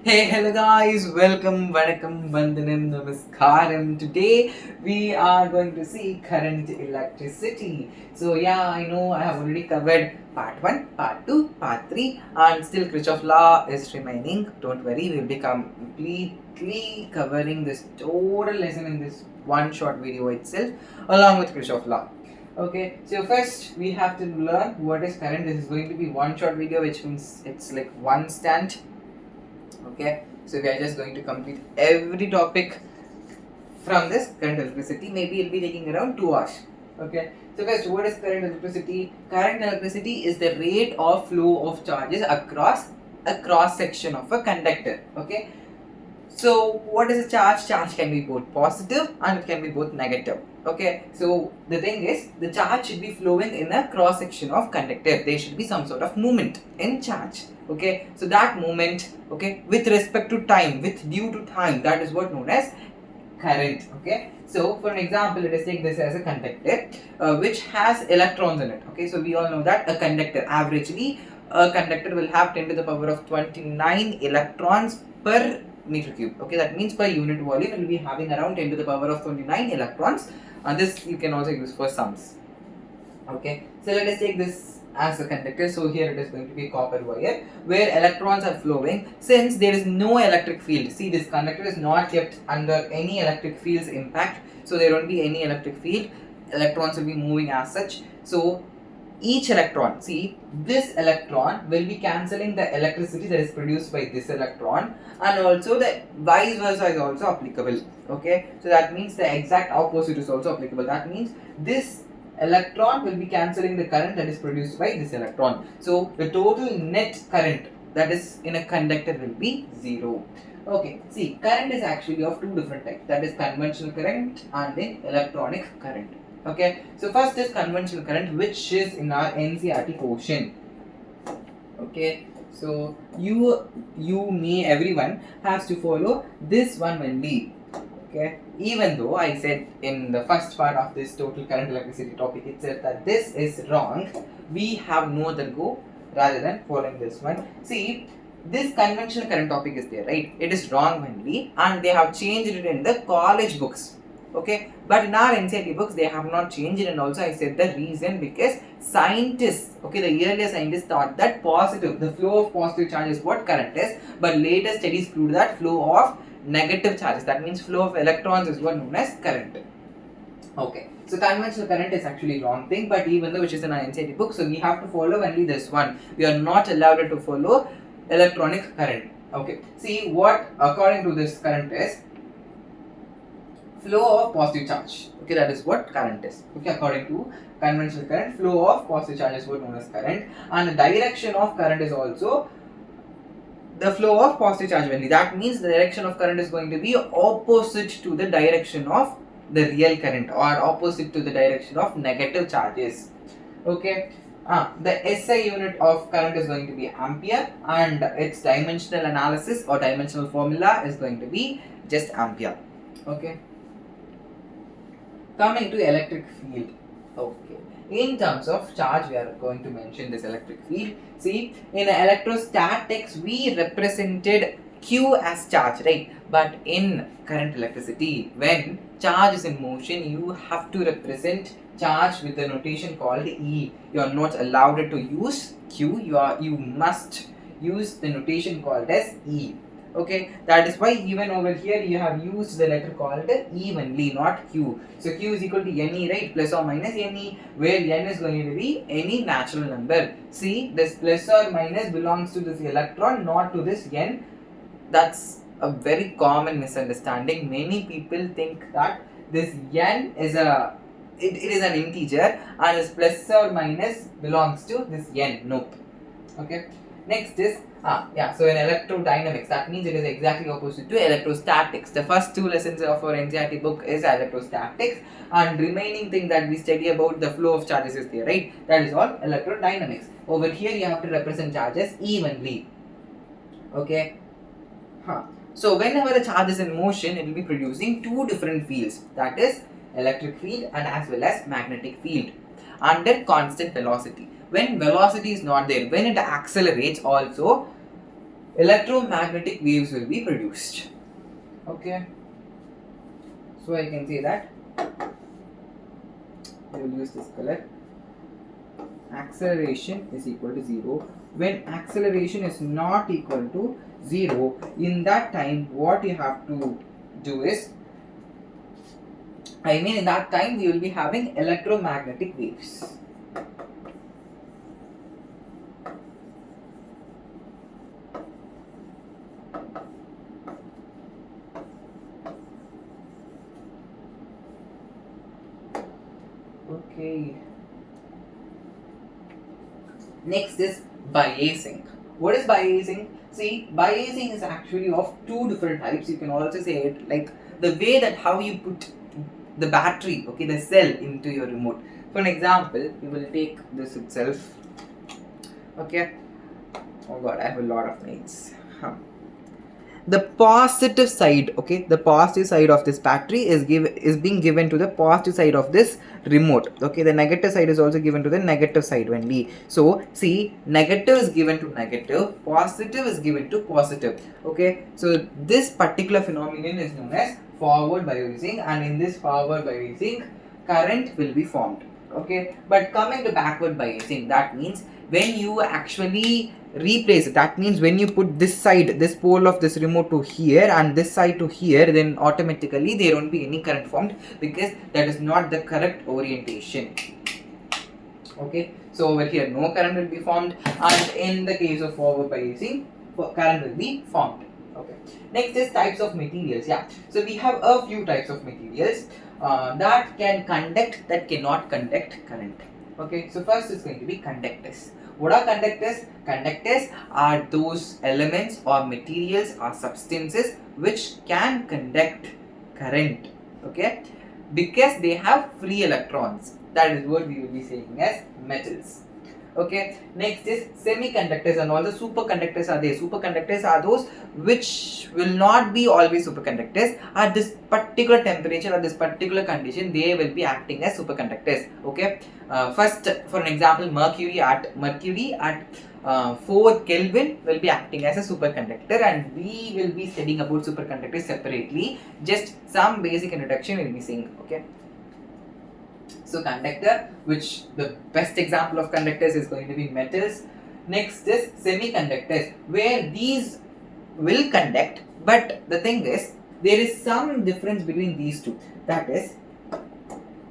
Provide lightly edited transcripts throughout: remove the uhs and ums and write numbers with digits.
Hey, hello guys, welcome, vanakkam, vandanam, namaskaram. Today we are going to see current electricity. So yeah, I know I have already covered part 1, part 2, part 3 and still Kirchhoff law is remaining. Don't worry, we will be completely covering this total lesson in this one short video itself along with Kirchhoff law. Okay, so first we have to learn what is current. This is going to be one short video, which means it's like one stand. Okay, so we are just going to complete every topic from this current electricity. Maybe it'll be taking around 2 hours. Okay, so first, what is current electricity? Current electricity is the rate of flow of charges across a cross section of a conductor. Okay, so what is a charge? Charge can be both positive and it can be both negative. Okay, so the thing is, the charge should be flowing in a cross section of conductor. There should be some sort of movement in charge. Okay, so that movement, okay, with respect to time, with due to time, that is what known as current. Okay, so for an example, let us take this as a conductor which has electrons in it. Okay, so we all know that a conductor, averagely a conductor will have 10 to the power of 29 electrons per meter cube. Okay, that means per unit volume it will be having around 10 to the power of 29 electrons, and this you can also use for sums. Okay, so let us take this as a conductor. So here it is going to be a copper wire where electrons are flowing. Since there is no electric field, see, this conductor is not kept under any electric field's impact, so there won't be any electric field. Electrons will be moving as such. So each electron, see, this electron will be cancelling the electricity that is produced by this electron, and also the vice versa is also applicable. Okay, so that means the exact opposite is also applicable. That means this electron will be cancelling the current that is produced by this electron. So the total net current that is in a conductor will be 0. Okay, see, current is actually of two different types, that is conventional current and then electronic current. Okay, so first is conventional current, which is in our NCERT portion. Okay, so you, me, everyone has to follow this one only. Okay, even though I said in the first part of this total current electricity topic itself that this is wrong, we have no other go rather than following this one. See, this conventional current topic is there, right? It is wrong only, and they have changed it in the college books. Okay, but in our NCERT books they have not changed it, and also I said the reason because scientists, okay, the earlier scientists thought that positive, the flow of positive charge is what current is, but later studies proved that flow of negative charges, that means flow of electrons, is what known as current. Okay, so conventional current is actually wrong thing, but even though which is in our NCERT book, so we have to follow only this one. We are not allowed to follow electronic current. Okay, see what according to this current is flow of positive charge. Okay, that is what current is. Okay, according to conventional current, flow of positive charge is what known as current, and the direction of current is also the flow of positive charge only. That means the direction of current is going to be opposite to the direction of the real current, or opposite to the direction of negative charges. Okay, the SI unit of current is going to be ampere, and its dimensional analysis or dimensional formula is going to be just ampere. Okay, coming to electric field. Okay, in terms of charge we are going to mention this electric field. See, in electrostatics we represented Q as charge, right? But in current electricity, when charge is in motion, you have to represent charge with the notation called E. You are not allowed to use Q. You must use the notation called as E. Okay, that is why even over here you have used the letter called E only, not Q. So Q is equal to NE, right? Plus or minus NE, where N is going to be any natural number. See, this plus or minus belongs to this electron, not to this N. That's a very common misunderstanding. Many people think that this N is it is an integer, and this plus or minus belongs to this N. Nope. Okay. Next is so in electrodynamics, that means it is exactly opposite to electrostatics. The first two lessons of our NCERT book is electrostatics, and remaining thing that we study about the flow of charges is there, right? That is all electrodynamics. Over here you have to represent charges evenly. Okay. So whenever a charge is in motion, it will be producing two different fields, that is electric field and as well as magnetic field, under constant velocity. When velocity is not there, when it accelerates also, electromagnetic waves will be produced. Okay, so I can say that I will use this color. Acceleration is equal to 0. When acceleration is not equal to 0, in that time what you have to do is, in that time we will be having electromagnetic waves. Okay. Next is biasing. What is biasing? See, biasing is actually of two different types. You can also say it like the way that how you put the battery, okay, the cell into your remote. For an example, we will take this itself. Okay. Oh god, I have a lot of mates. The positive side, okay, the positive side of this battery is being given to the positive side of this remote. Okay, the negative side is also given to the negative side only. So see, negative is given to negative, positive is given to positive. Okay, so this particular phenomenon is known as forward biasing, and in this forward biasing current will be formed. Okay, but coming to backward biasing, that means when you actually replace it, that means when you put this side, this pole of this remote to here and this side to here, then automatically there won't be any current formed, because that is not the correct orientation. Okay, so over here no current will be formed, and in the case of forward biasing, current will be formed. Okay, next is types of materials. Yeah, so we have a few types of materials that can conduct, that cannot conduct current. Okay, so first is going to be conductors. What are conductors? Conductors are those elements or materials or substances which can conduct current. Okay, because they have free electrons. That is what we will be saying as metals. Okay, next is semiconductors, and all the superconductors are there. Superconductors are those which will not be always superconductors. At this particular temperature or this particular condition, they will be acting as superconductors. Okay, first for an example, mercury at 4 Kelvin will be acting as a superconductor, and we will be studying about superconductors separately. Just some basic introduction will be saying. Okay. So conductor, which the best example of conductors is going to be metals. Next is semiconductors, where these will conduct, but the thing is there is some difference between these two. That is,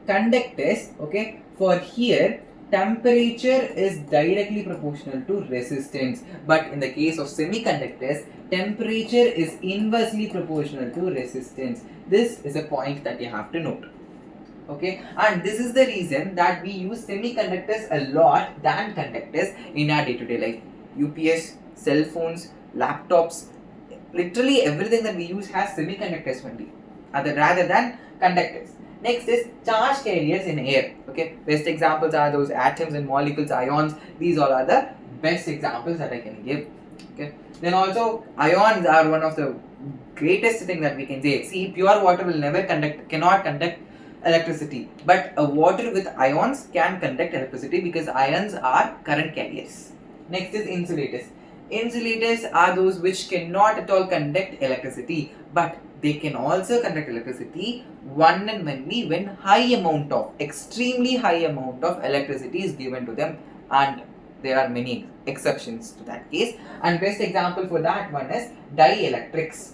conductors, okay, for here temperature is directly proportional to resistance, but in the case of semiconductors, temperature is inversely proportional to resistance. This is a point that you have to note. Okay, and this is the reason that we use semiconductors a lot than conductors in our day-to-day life. UPS, cell phones, laptops, literally everything that we use has semiconductors only, rather than conductors. Next is charge carriers in air. Okay, best examples are those atoms and molecules, ions. These all are the best examples that I can give. Okay, then also ions are one of the greatest thing that we can say. See, pure water will never cannot conduct electricity, but a water with ions can conduct electricity because ions are current carriers. Next is insulators. Insulators are those which cannot at all conduct electricity, but they can also conduct electricity one and only when extremely high amount of electricity is given to them, and there are many exceptions to that case. And best example for that one is dielectrics.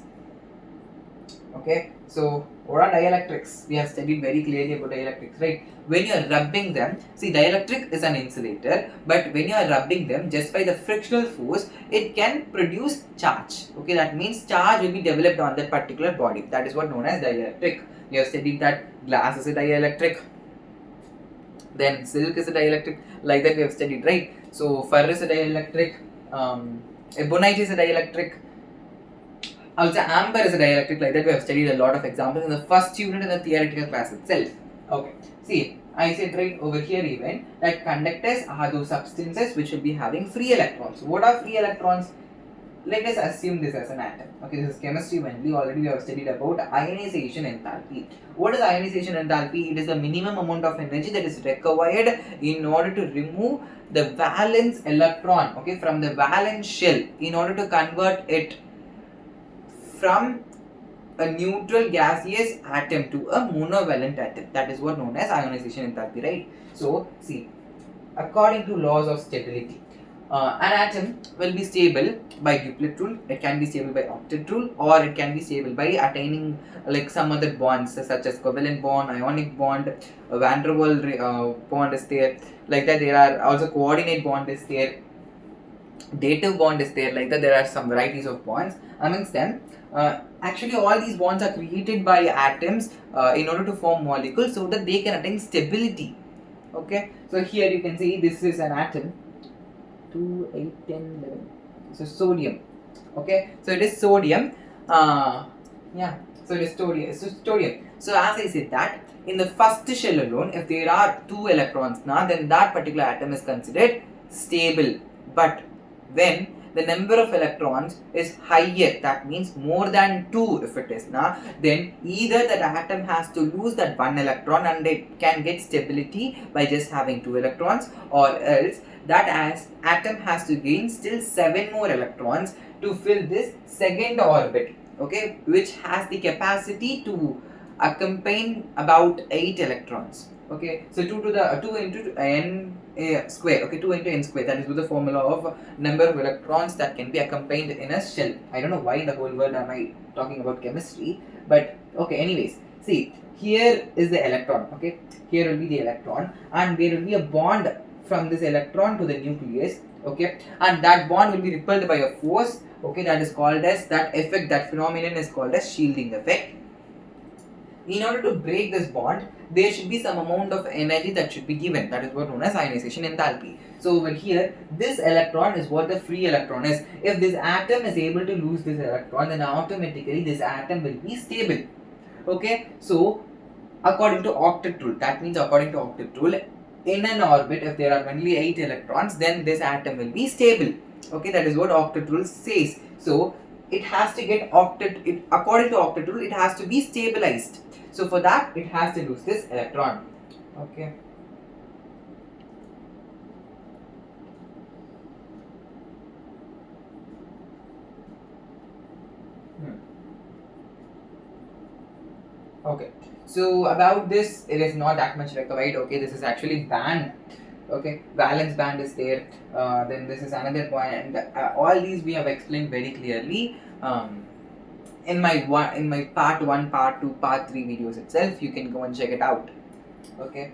Okay, so what are dielectrics? We have studied very clearly about dielectrics, right? When you are rubbing them, see, dielectric is an insulator, but when you are rubbing them, just by the frictional force, it can produce charge. Okay, that means charge will be developed on that particular body. That is what known as dielectric. We have studied that glass is a dielectric, then silk is a dielectric, like that we have studied, right? So fur is a dielectric, ebonite is a dielectric. Also, amber is a dielectric, like that we have studied a lot of examples in the first unit in the theoretical class itself. Okay, see, I said right over here even that conductors are those substances which will be having free electrons. What are free electrons? let us assume this as an atom. Okay, this is chemistry only. Already we have studied about ionization enthalpy. What is ionization enthalpy? It is the minimum amount of energy that is required in order to remove the valence electron, okay, from the valence shell, in order to convert it from a neutral gaseous atom to a monovalent atom. That is what known as ionization enthalpy, right? So, see, according to laws of stability, an atom will be stable by duplet rule, it can be stable by octet rule, or it can be stable by attaining like some other bonds such as covalent bond, ionic bond, van der Waals bond is there, like that. There are also coordinate bond is there, dative bond is there, like that. There are some varieties of bonds amongst them. Actually, all these bonds are created by atoms in order to form molecules so that they can attain stability. Okay, so here you can see this is an atom 2, 8, 10, 11. So sodium. Okay, so it is sodium. Yeah, so it is sodium. So as I said that in the first shell alone, if there are 2 electrons now, then that particular atom is considered stable. But when the number of electrons is higher, that means more than 2 if it is now, then either that atom has to lose that 1 electron and it can get stability by just having 2 electrons, or else that atom has to gain still 7 more electrons to fill this second orbit, okay, which has the capacity to accompany about 8 electrons. Okay, so 2 to the 2 into n square, okay, 2 into n square, that is with the formula of number of electrons that can be accompanied in a shell. I don't know why in the whole world am I talking about chemistry, but okay, anyways, see, here is the electron, okay, here will be the electron, and there will be a bond from this electron to the nucleus, okay, and that bond will be repelled by a force, okay, that is called as, that effect, that phenomenon is called as shielding effect. In order to break this bond, there should be some amount of energy that should be given. That is what known as ionization enthalpy. So over here, this electron is what the free electron is. If this atom is able to lose this electron, then automatically this atom will be stable. Okay, so according to octet rule, that means according to octet rule, in an orbit, if there are only 8 electrons, then this atom will be stable. Okay, that is what octet rule says. So it has to get according to octet rule, it has to be stabilized. So for that, it has to lose this electron. Okay. Okay. So about this, it is not that much required. Okay, this is actually band. Okay, valence band is there. Then this is another point, and all these we have explained very clearly. In my part 1, part 2, part 3 videos itself. You can go and check it out. Okay,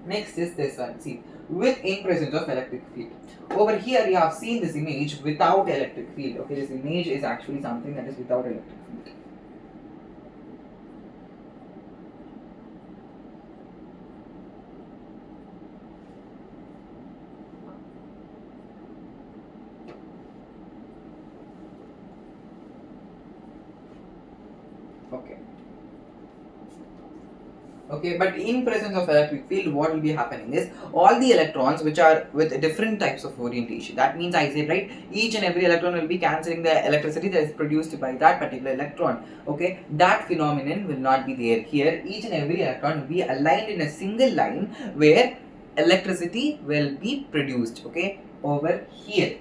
next is this one. See, with in presence of electric field. Over here you have seen this image without electric field. Okay, this image is actually something that is without electric field. Okay, but in presence of electric field, what will be happening is all the electrons which are with different types of orientation. That means I said, right, each and every electron will be cancelling the electricity that is produced by that particular electron. Okay, that phenomenon will not be there here. Each and every electron will be aligned in a single line where electricity will be produced. Okay, over here.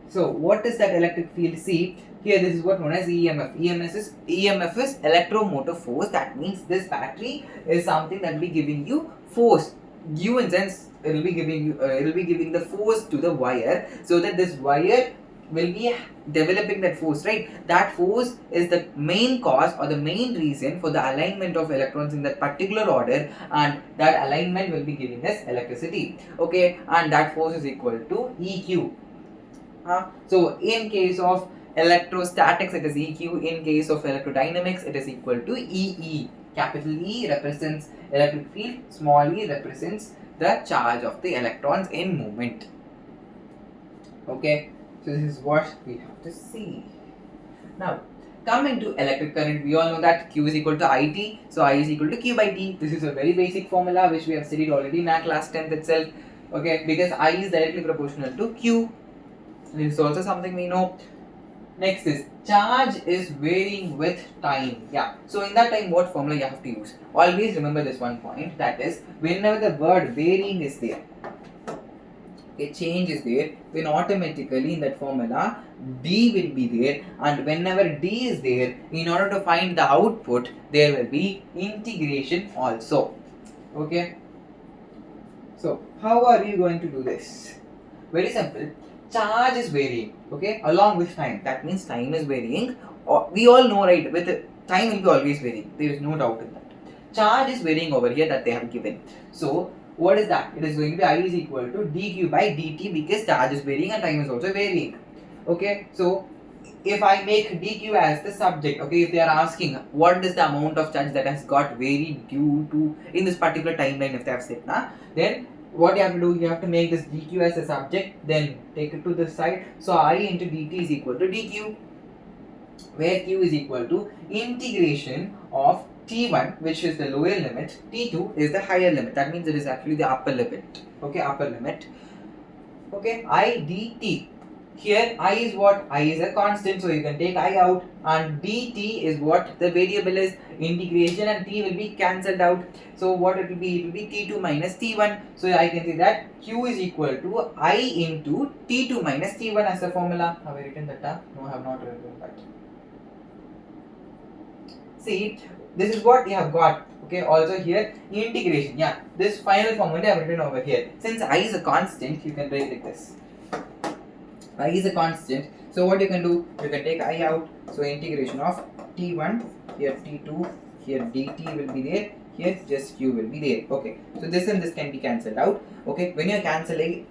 So what is that electric field? See, here this is what known as EMF. EMF is electromotive force. That means this battery is something that will be giving you force. You in sense, it will be giving you, it will be giving the force to the wire, so that this wire will be developing that force, right? That force is the main cause or the main reason for the alignment of electrons in that particular order, and that alignment will be giving us electricity. Okay, and that force is equal to EQ. So in case of electrostatics, it is EQ. In case of electrodynamics, it is equal to EE. Capital E represents electric field, small e represents the charge of the electrons in movement. Okay, so this is what we have to see. Now, coming to electric current, we all know that Q is equal to IT. So I is equal to Q by T. This is a very basic formula which we have studied already in our class 10th itself. Okay, because I is directly proportional to Q. This is also something we know. Next is charge is varying with time. Yeah. So in that time, what formula you have to use? Always remember this one point. That is, whenever the word varying is there, a change is there, then automatically in that formula D will be there, and whenever D is there, in order to find the output, there will be integration also. Okay. So how are you going to do this? Very simple. Charge is varying, okay, along with time. That means time is varying. We all know, right? With time will be always varying. There is no doubt in that. Charge is varying over here that they have given. So what is that? It is going to be I is equal to dq by dt because charge is varying and time is also varying. Okay, so if I make dq as the subject, okay, if they are asking what is the amount of charge that has got varied due to in this particular timeline, if they have said, then what you have to do, you have to make this dq as a subject, then take it to the side. So I into dt is equal to dq, where q is equal to integration of t1, which is the lower limit, t2 is the higher limit. That means it is actually the upper limit. Okay, upper limit. Okay, I dt. Here I is what? I is a constant, so you can take I out, and dt is what the variable is. Integration and t will be cancelled out. So what it will be? It will be t2 minus t1. So I can say that q is equal to I into t2 minus t1 as a formula. Have I written that down? No, I have not written that. See, this is what you have got. Okay, also here integration. Yeah, this final formula I have written over here. Since I is a constant, you can write like this. I is a constant, so what you can do, you can take I out, so integration of t1, here t2, here dt will be there, here just q will be there. Okay, so this and this can be cancelled out. Okay, when you're cancelling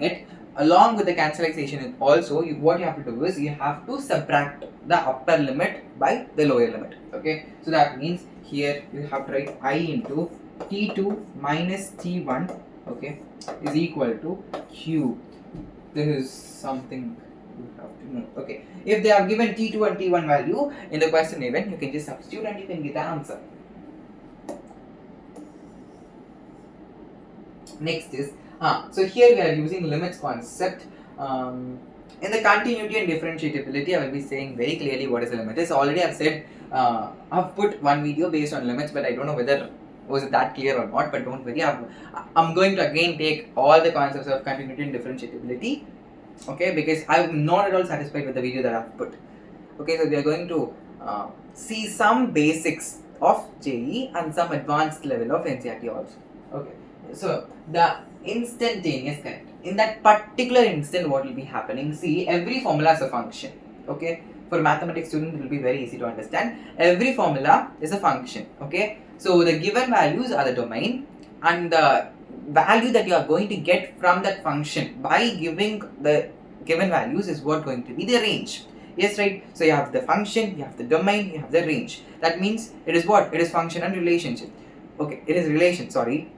it, along with the cancellation also, what you have to do is you have to subtract the upper limit by the lower limit. Okay, so that means here you have to write I into t2 minus t1, okay, is equal to q. This is something you have to know. Okay, if they have given t2 and t1 value in the question even, you can just substitute and you can get the answer. Next is so here we are using limits concept. In the continuity and differentiability, I will be saying very clearly what is the limit is. Already I've said, I've put one video based on limits, but I don't know whether was it that clear or not, but don't worry, I'm going to again take all the concepts of continuity and differentiability, okay, because I'm not at all satisfied with the video that I've put. Okay, so we are going to see some basics of JE and some advanced level of NCERT also. Okay, so the instantaneous current, in that particular instant what will be happening, see, every formula is a function. Okay, for mathematics student it will be very easy to understand. Every formula is a function. Okay, so the given values are the domain, and the value that you are going to get from that function by giving the given values is what going to be the range. Yes, right. So you have the function, you have the domain, you have the range. That means it is what? It is function and relationship. Okay, it is relation, sorry.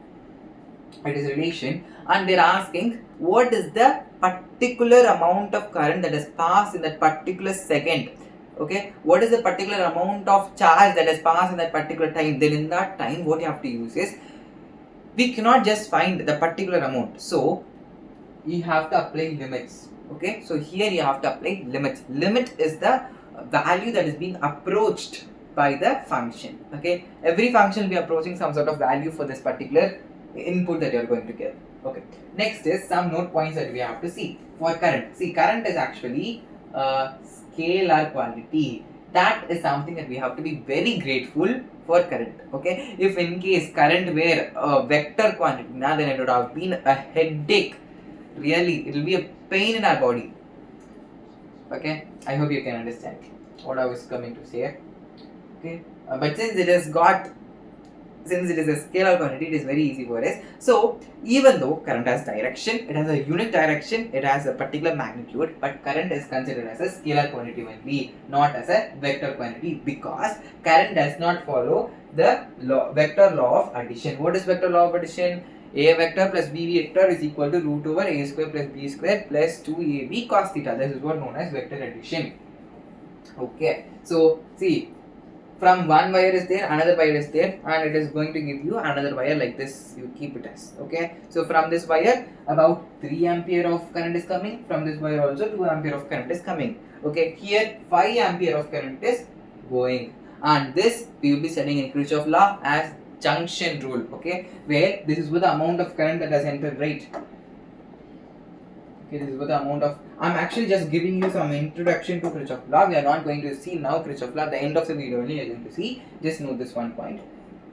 It is relation, and they're asking what is the particular amount of current that is passed in that particular second. Okay, what is the particular amount of charge that has passed in that particular time? Then in that time, what you have to use is, we cannot just find the particular amount, so you have to apply limits. Okay, so here you have to apply limits. Limit is the value that is being approached by the function. Okay, every function will be approaching some sort of value for this particular input that you are going to get. Okay, next is some note points that we have to see for current. See, current is actually a scalar quantity. That is something that we have to be very grateful for current. Okay, if in case current were a vector quantity, now then it would have been a headache. Really, it will be a pain in our body. Okay, I hope you can understand what I was coming to say. Okay, but since it is a scalar quantity, it is very easy for us. So even though current has direction, it has a unit direction, it has a particular magnitude, but current is considered as a scalar quantity only, not as a vector quantity, because current does not follow the vector law of addition. What is vector law of addition? A vector plus b vector is equal to root over a square plus b square plus 2ab cos theta. This is what known as vector addition. Okay, so see, from one wire is there, another wire is there, and it is going to give you another wire like this. You keep it as, okay. So from this wire about 3 ampere of current is coming, from this wire also 2 ampere of current is coming, okay. Here 5 ampere of current is going, and this we will be studying in Kirchhoff law as junction rule, okay, where this is what the amount of current that has entered, right? Okay, this is what the amount of, I'm actually just giving you some introduction to Kirchhoff law. We are not going to see now Kirchhoff law. At the end of the video only you are going to see. Just note this one point.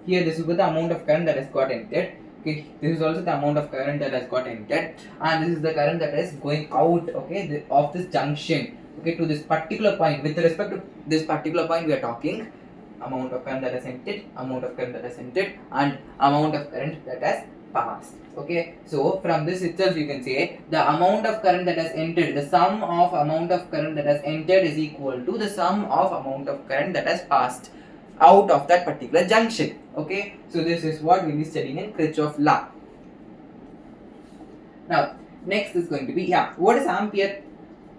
Here this is what the amount of current that has got entered. Okay, this is also the amount of current that has got entered, and this is the current that is going out, okay, of this junction, okay, to this particular point. With respect to this particular point, we are talking amount of current that has entered, amount of current that has entered, and amount of current that has passed. Okay, so from this itself you can say the amount of current that has entered, the sum of amount of current that has entered is equal to the sum of amount of current that has passed out of that particular junction. Okay, so this is what we will be studying in Kirchhoff law. Now next is going to be, what is ampere?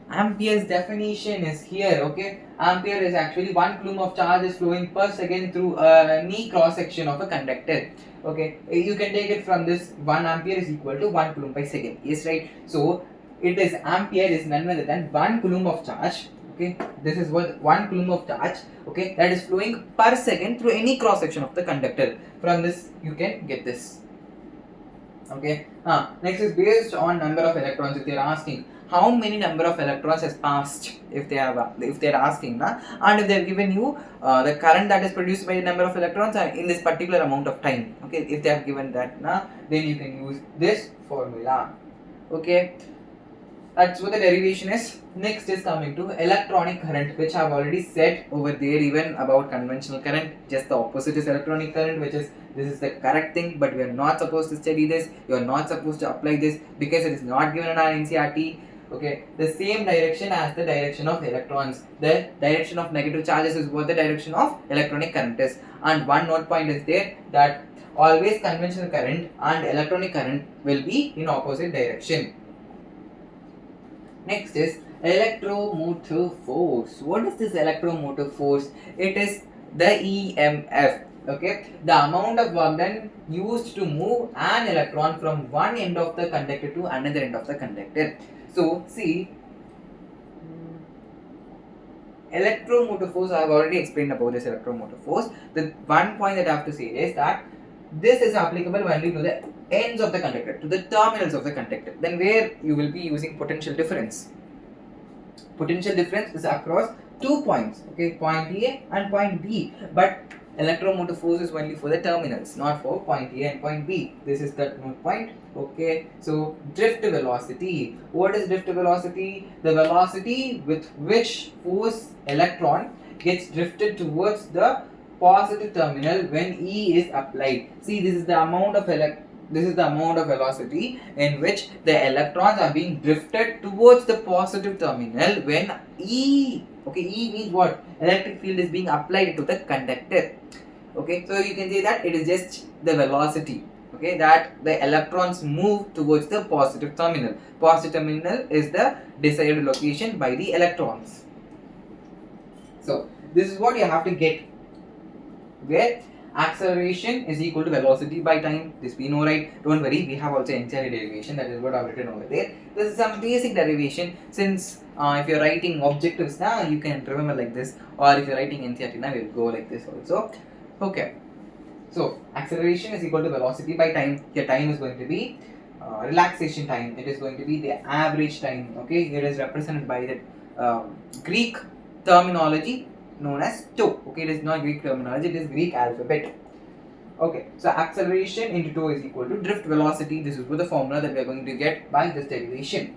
Ampere's definition is here, okay. Ampere is actually 1 coulomb of charge is flowing per second through any cross section of a conductor. Okay, you can take it from this 1 ampere is equal to 1 coulomb per second. Yes, right. So it is ampere is none other than 1 coulomb of charge. Okay, this is what 1 coulomb of charge, okay, that is flowing per second through any cross section of the conductor. From this you can get this. Okay. Next is based on number of electrons. If they are asking how many number of electrons has passed, if they are asking, and if they have given you the current that is produced by the number of electrons in this particular amount of time, okay, if they have given that, then you can use this formula. Okay, that's what the derivation is. Next is coming to electronic current, which I have already said over there even about conventional current. Just the opposite is electronic current, which is this is the correct thing, but we are not supposed to study this. You are not supposed to apply this because it is not given in our NCERT. Okay, the same direction as the direction of electrons. The direction of negative charges is what the direction of electronic current is. And one note point is there that always conventional current and electronic current will be in opposite direction. Next is electromotive force. What is this electromotive force? It is the EMF. Okay, the amount of work done used to move an electron from one end of the conductor to another end of the conductor. So see, electromotive force, I have already explained about this electromotive force. The one point that I have to say is that this is applicable only to the ends of the conductor, to the terminals of the conductor. Then where you will be using potential difference. Potential difference is across 2 points, okay, point A and point B. But electromotive force is only for the terminals, not for point A and point B. This is that note point. Okay, so drift velocity. What is drift velocity? The velocity with which force electron gets drifted towards the positive terminal when E is applied. See, this is the amount of velocity in which the electrons are being drifted towards the positive terminal when E, okay, E means what? Electric field is being applied to the conductor. Okay, so you can say that it is just the velocity, okay, that the electrons move towards the positive terminal. Positive terminal is the desired location by the electrons. So this is what you have to get, where acceleration is equal to velocity by time. This we know, right? Don't worry, we have also NCERT derivation. That is what I have written over there. This is some basic derivation. Since if you are writing objectives now, you can remember like this, or if you are writing NCERT now, we will go like this also. Okay, so acceleration is equal to velocity by time. Here time is going to be relaxation time. It is going to be the average time. Okay, it is represented by the Greek terminology known as tau. Okay, it is not Greek terminology, it is Greek alphabet. Okay, so acceleration into tau is equal to drift velocity. This is the formula that we are going to get by this derivation.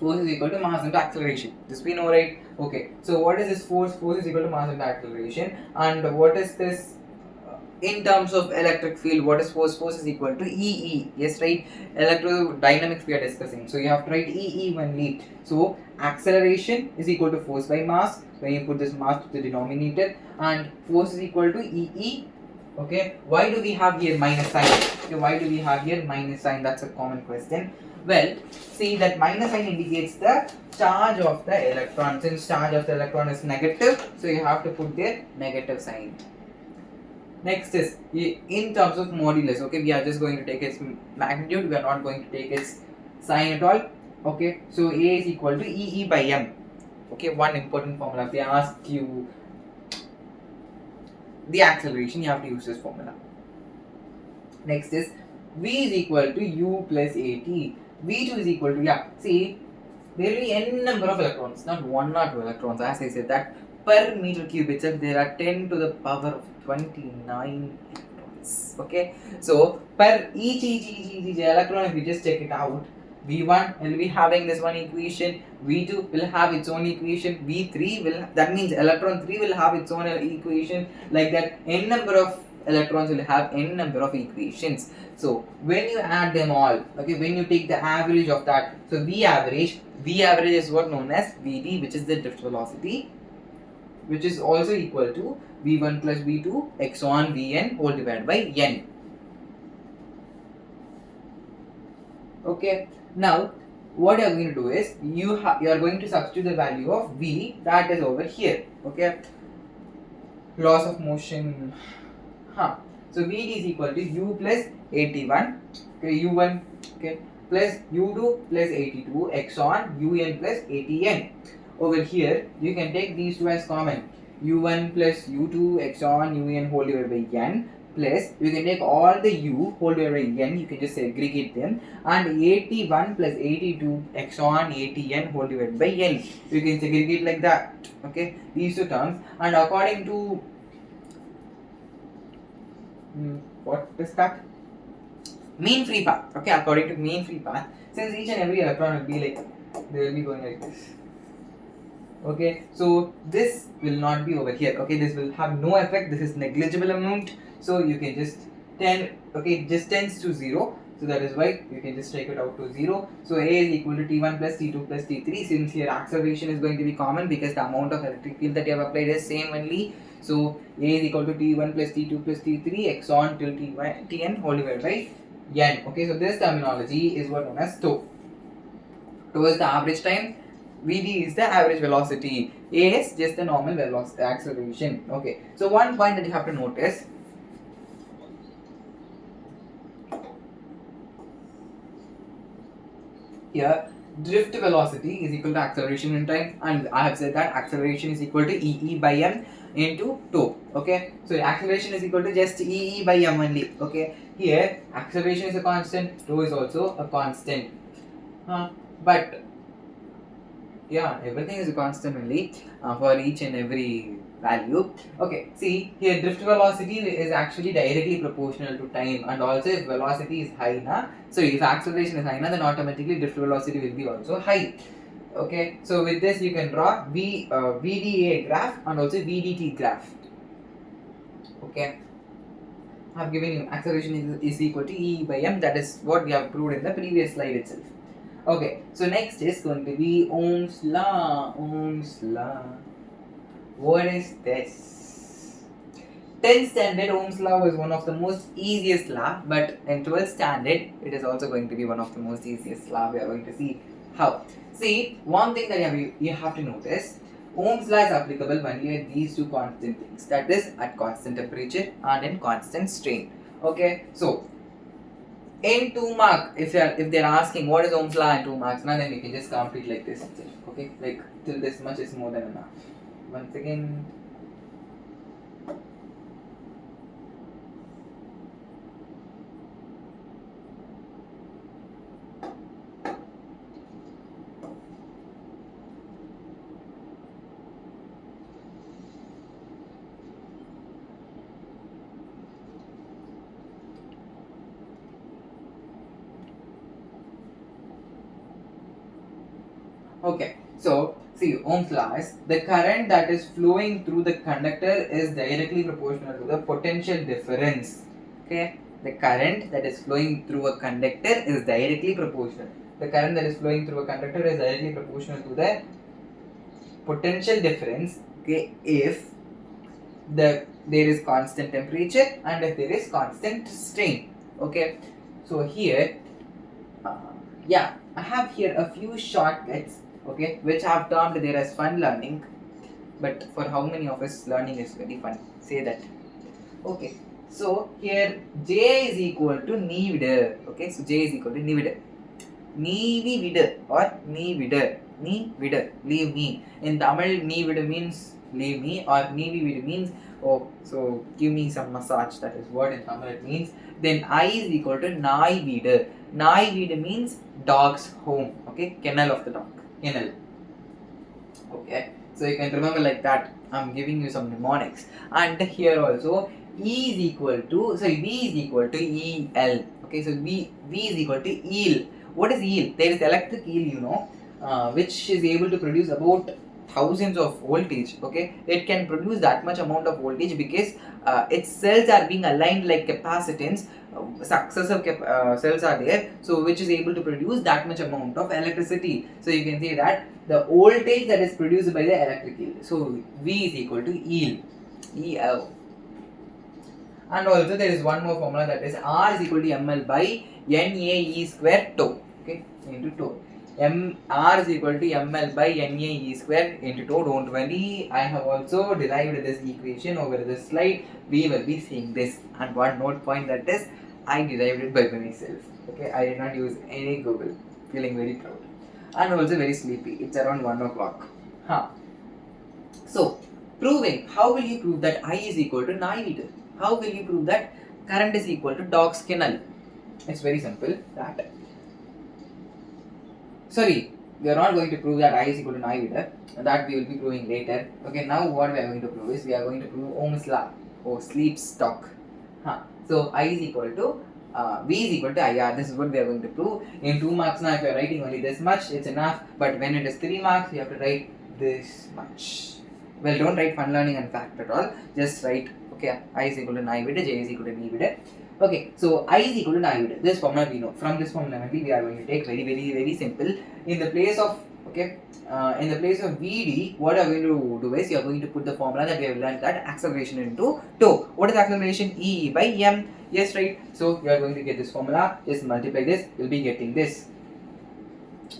Force is equal to mass into acceleration. This we know, right? Okay, so what is this force? Force is equal to mass into acceleration. And what is this in terms of electric field? What is force? Force is equal to EE. Yes, right? Electrodynamics we are discussing. So you have to write EE when NEET. So acceleration is equal to force by mass. When you put this mass to the denominator, and force is equal to EE. Okay, why do we have here minus sign? Okay, why do we have here minus sign? That's a common question. Well, see that minus sign indicates the charge of the electron. Since charge of the electron is negative, so you have to put there negative sign. Next is in terms of modulus. Okay, we are just going to take its magnitude. We are not going to take its sign at all. Okay, so A is equal to EE by M. Okay, one important formula. If they ask you the acceleration, you have to use this formula. Next is V is equal to U plus AT. V2 is equal to, see, there will be n number of electrons, not 1 or 2 electrons. As I said that per meter cube itself, there are 10 to the power of 29 electrons. Okay, so per each electron, if you just check it out, V1 will be having this one equation, V2 will have its own equation, V3 will, that means electron 3 will have its own equation, like that n number of electrons will have n number of equations. So when you add them all, okay, when you take the average of that, so V average is what known as Vd, which is the drift velocity, which is also equal to V1 plus V2 x on Vn whole divided by n. Okay, now what you are going to do is you are going to substitute the value of V that is over here. Okay, loss of motion. So Vd is equal to U plus 81, okay, U1, okay, plus U2 plus 82 x on Un plus 80n. Over here, you can take these two as common. U1 plus U2 x on Un whole divided by n, plus you can take all the U whole divided by n, you can just segregate them, and 81 plus 82 x on 80n whole divided by n. You can segregate like that. Okay, these two terms, and according to what is that? Mean free path. Okay, according to mean free path, since each and every electron will be like, they will be going like this. Okay, so this will not be over here. Okay, this will have no effect. This is negligible amount. So you can just just tends to 0. So that is why you can just take it out to 0. So A is equal to T1 plus T2 plus T3. Since here acceleration is going to be common because the amount of electric field that you have applied is same only. So A is equal to T1 plus T2 plus T3 x on till Tn whole divided by n. Okay, so this terminology is what known as tau. Tau is the average time. Vd is the average velocity. A is just the normal velocity acceleration. Okay, so one point that you have to notice. Here, drift velocity is equal to acceleration in time, and I have said that acceleration is equal to EE by m into tau. Okay, so acceleration is equal to just EE by m only. Okay, here acceleration is a constant, tau is also a constant. But yeah, everything is a constant only for each and every value. Okay, see here drift velocity is actually directly proportional to time, and also if velocity is high so if acceleration is high then automatically drift velocity will be also high. Okay, so with this you can draw VDA graph and also VDT graph. Okay, I have given you acceleration is equal to E by m, that is what we have proved in the previous slide itself. Okay, so next is going to be Ohm's law. Ohm's law. What is this? 10th standard Ohm's law is one of the most easiest law, but in 12th standard it is also going to be one of the most easiest law. We are going to see how. See, one thing that you have to notice, Ohm's law is applicable only at these two constant things, that is at constant temperature and in constant strain. Okay, so in 2 mark, if they're asking what is Ohm's law in 2 marks, then you can just complete like this. Okay, like till this much is more than enough. Once again, okay, so see, Ohm's law is the current that is flowing through the conductor is directly proportional to the potential difference. Okay, the current that is flowing through a conductor is directly proportional. The current that is flowing through a conductor is directly proportional to the potential difference. Okay, if there is constant temperature and if there is constant strain. Okay, so here yeah, I have here a few shortcuts, okay, which I have termed there as fun learning. But for how many of us learning is very fun? Say that. Okay. So here J is equal to knee vidder. Okay, so J is equal to knee vidder. Knee vidder or knee vidder. Knee vidder. Leave me. In Tamil, knee vidder means leave me, or knee vidder means oh, so give me some massage. That is what in Tamil it means. Then I is equal to nai vidder. Nai vidder means dog's home. Okay, kennel of the dog. Kennel. Okay, so you can remember like that. I'm giving you some mnemonics, and here also E is equal to, so V is equal to EL. Okay, so V is equal to eel. What is eel? There is electric eel, which is able to produce about thousands of voltage. Okay, it can produce that much amount of voltage because its cells are being aligned like capacitance. Successive cells are there, so which is able to produce that much amount of electricity. So you can say that the voltage that is produced by the electric eel. So V is equal to eel. EL. And also there is one more formula, that is R is equal to ml by NAE square tau. Okay, into tau. R is equal to ml by NAE square into tau. Don't worry, I have also derived this equation over this slide. We will be seeing this. And one note point, that is I derived it by myself. Okay, I did not use any Google. Feeling very proud. And also very sleepy. It's around 1 o'clock. Huh. So, proving. How will you prove that I is equal to nai vidder? How will you prove that current is equal to dog's kennel? It's very simple. That. Sorry, we are not going to prove that I is equal to nai vidder. That we will be proving later. Okay, now what we are going to prove is, we are going to prove Ohm's law. Oh, sleep stock. Huh. So, I is equal to V is equal to IR. This is what we are going to prove. In 2 marks now, if you are writing only this much, it's enough. But when it is 3 marks, you have to write this much. Well, don't write fun learning and fact at all. Just write, okay, I is equal to nai vidder, J is equal to knee vidder. Okay, so I is equal to nai vidder. This formula we know. From this formula only, we are going to take very simple. In the place of, okay, in the place of VD, what you are going to do is, you are going to put the formula that we have learned, that acceleration into tau. What is acceleration? E by m. Yes, right. So you are going to get this formula. Just multiply this. You'll be getting this.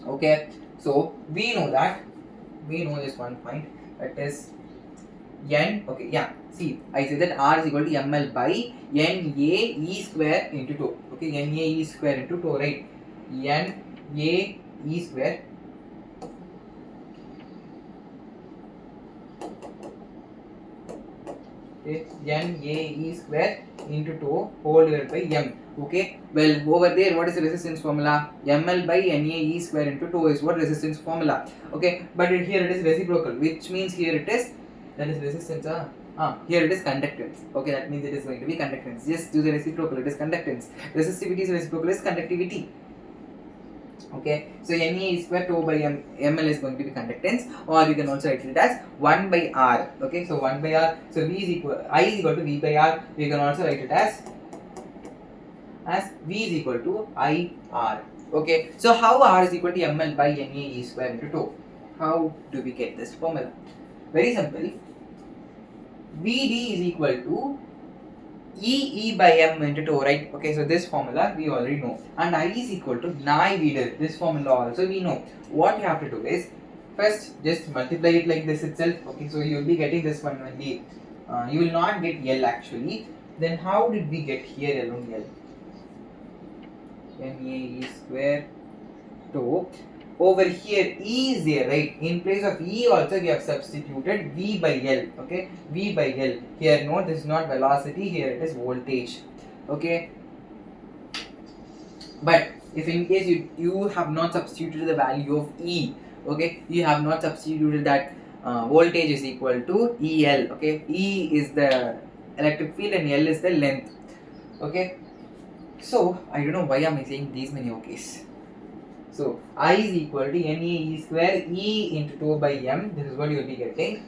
Okay. So we know that. We know this one point. That is n. Okay. Yeah. See, I say that R is equal to ml by NAE square into tau. Okay. NAE square into tau. Right. NAE square. Okay. NAE square into tau whole divided by m. Okay, well, over there, what is the resistance formula? ml by NAE square into tau is what resistance formula. Okay, but here it is reciprocal, which means here it is, that is resistance. Here it is conductance. Okay, that means it is going to be conductance. Just do the reciprocal, it is conductance. Resistivity is reciprocal, is conductivity. Okay, so NAE square tau by ml is going to be conductance, or you can also write it as 1 by R. Okay, so 1 by R. So I is equal to V by R. You can also write it as V is equal to IR. Okay, so how R is equal to ml by NAE square into tau? How do we get this formula? Very simple. VD is equal to E by m into tau, right? Okay, so this formula we already know. And I is equal to nai vidder. This formula also we know. What you have to do is, first just multiply it like this itself. Okay, so you will be getting this one only. You will not get L actually. Then how did we get here L on L? NAE square tau. Over here E is there, right? In place of E also we have substituted V by L. Okay, V by L. Here no, this is not velocity, here it is voltage. Okay, but if in case you have not substituted the value of E, okay, you have not substituted that voltage is equal to EL. Okay, E is the electric field and L is the length. Okay, so I don't know why am I saying these many okays. So I is equal to NAE square E into tau by m. This is what you will be getting.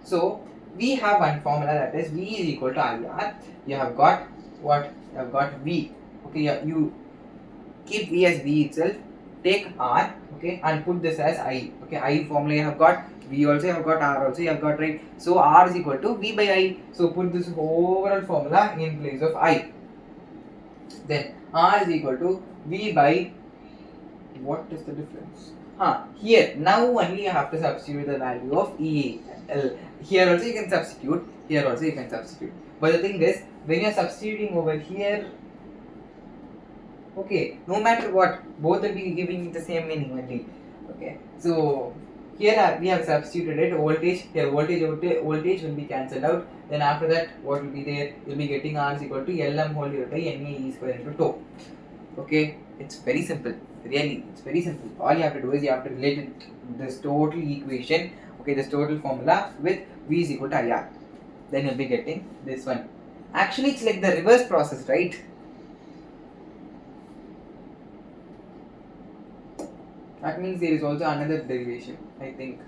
So we have one formula, that is V is equal to IR. You have got what? You have got V. Okay, you keep V as V itself. Take R, okay, and put this as I. Okay, I formula you have got. V also you have got, R also you have got, right? So R is equal to V by I. So put this overall formula in place of I. Then R is equal to V by, what is the difference? Here now only you have to substitute the value of E L. Here also you can substitute, here also you can substitute. But the thing is, when you are substituting over here, okay, no matter what, both will be giving the same meaning only. Okay, so here we have substituted it, voltage, here voltage will be cancelled out. Then after that, what will be there? You'll be getting R is equal to Lm whole divided by NE square into tau. Okay, it's very simple. Really, it's very simple. All you have to do is you have to relate it, this total equation, okay, this total formula with V is equal to IR. Then you'll be getting this one. Actually, it's like the reverse process, right? That means there is also another derivation, I think.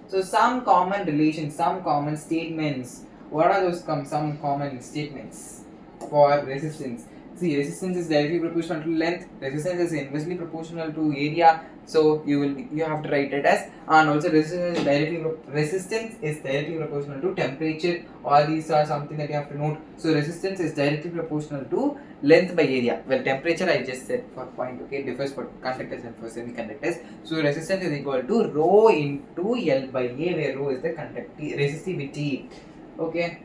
So some common relations, some common statements. What are those some common statements for resistance? See, resistance is directly proportional to length. Resistance is inversely proportional to area. So you have to write it as, and also resistance is directly proportional to temperature. All these are something that you have to note. So resistance is directly proportional to length by area. Well, temperature I just said for point, okay, differs for conductors and for semiconductors. So resistance is equal to rho into L by A, where rho is the resistivity. Okay.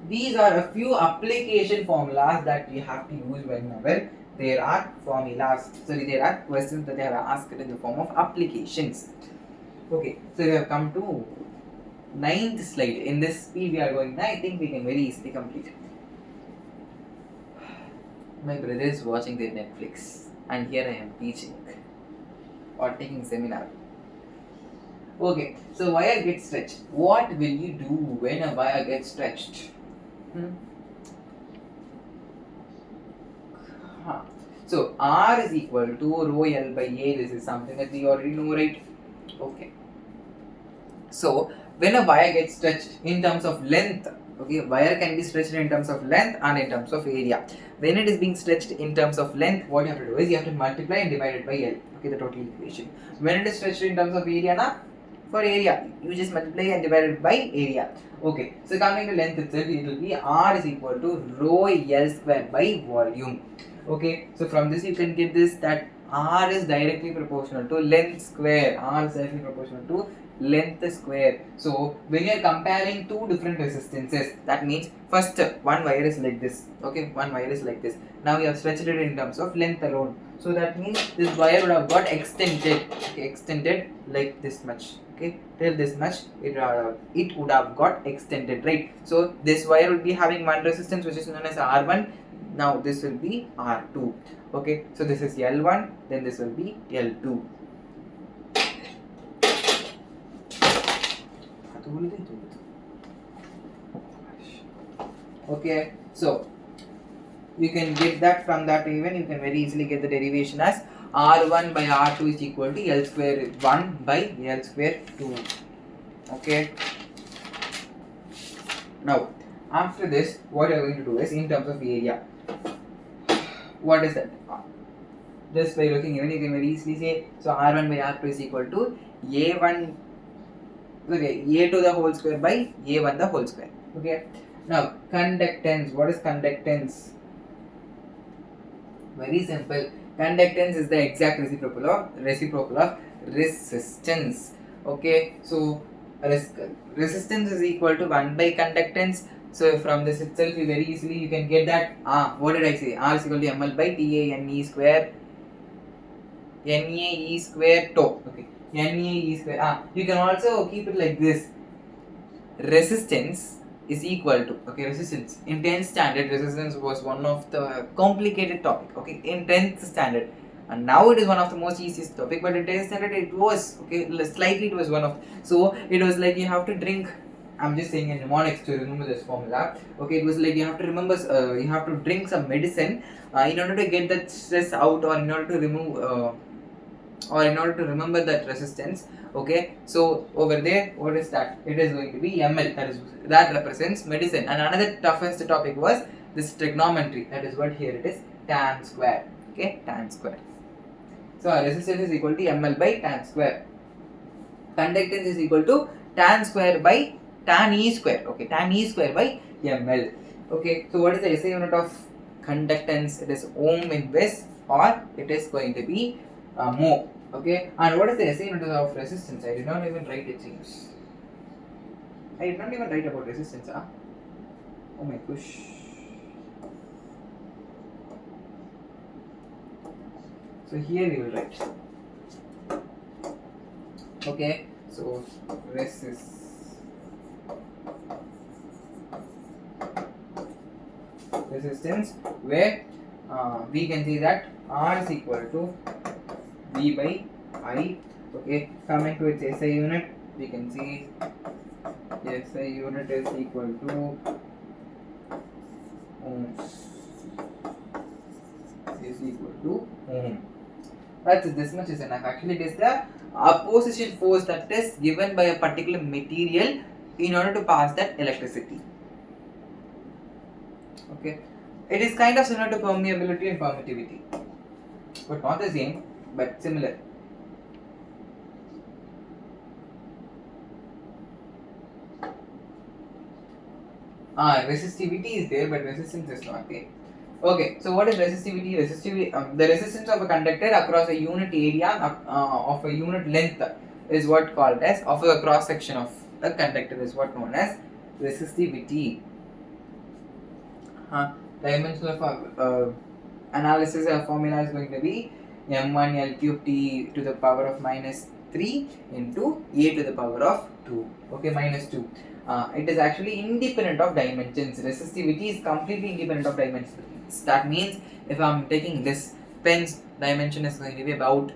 These are a few application formulas that you have to use whenever there are there are questions that they have asked in the form of applications. Okay, so we have come to 9th slide. In this speed we are going now, I think we can very easily complete it. My brother is watching their Netflix and here I am teaching or taking seminar. Okay, so wire gets stretched. What will you do when a wire gets stretched? So R is equal to rho L by A. This is something that we already know, right? Okay. So when a wire gets stretched in terms of length, okay, wire can be stretched in terms of length and in terms of area. When it is being stretched in terms of length, what you have to do is you have to multiply and divide it by L. Okay, the total equation. When it is stretched in terms of area, for area, you just multiply and divide it by area. Okay, so coming to length itself, it will be R is equal to rho L square by volume. Okay, so from this you can get this, that R is directly proportional to length square. R is directly proportional to length square. So when you are comparing two different resistances, that means first one wire is like this. Okay, one wire is like this. Now you have stretched it in terms of length alone. So that means this wire would have got extended. Okay, extended like this much. Okay, till this much it would have got extended, right? So this wire will be having one resistance which is known as R1. Now this will be R2. Okay, so this is L1, then this will be L2. Okay, so you can get that from that, even you can very easily get the derivation as R1 by R2 is equal to L square 1 by L square 2. Okay. Now, after this, what you are going to do is in terms of area. What is that? Just by looking, even you can very easily say, so R1 by R2 is equal to A1, okay, A to the whole square by A1 the whole square. Okay. Now, conductance. What is conductance? Very simple. Conductance is the exact reciprocal of resistance. Okay, so resistance is equal to 1 by conductance. So from this itself, you very easily you can get that. What did I say? R is equal to ml by TANE square. NAE square tau. Okay, NAE square. You can also keep it like this. Resistance is equal to, okay, resistance in 10th standard, resistance was one of the complicated topic, okay, in 10th standard, and now it is one of the most easiest topic, but in 10th standard it was, okay, slightly it was one of, so it was like you have to drink, I'm just saying in mnemonics to remember this formula, okay, it was like you have to remember, you have to drink some medicine in order to get that stress out, or in order to remove or in order to remember that resistance. Okay, so over there, what is that? It is going to be ml, that represents medicine. And another toughest topic was this trigonometry, that is what here it is, tan square. Okay, tan square. So resistance is equal to ml by tan square. Conductance is equal to tan square by tan e square. Okay, tan e square by ml. Okay, so what is the SI unit of conductance, it is ohm in this, or it is going to be mho. Okay, and what is the SI unit of resistance? I did not even write it, seems. I did not even write about resistance, huh? Oh my gosh. So here we will write. Okay, so resistance, where we can see that R is equal to V by I. Okay, coming to its SI unit, we can see the SI unit is equal to ohms. Is equal to ohm. That's this much is enough. Actually, it is the opposition force that is given by a particular material in order to pass that electricity. Okay, it is kind of similar to permeability and permittivity, but not the same, but similar. Resistivity is there, but resistance is not there. Okay, so what is resistivity? The resistance of a conductor across a unit area of a unit length is what called as, of a cross section of a conductor is what known as resistivity. Dimensional analysis formula is going to be m1 L cube T to the power of minus 3 into A to the power of 2. Okay, minus 2. It is actually independent of dimensions. Resistivity is completely independent of dimensions. That means if I am taking this pen's dimension is going to be about,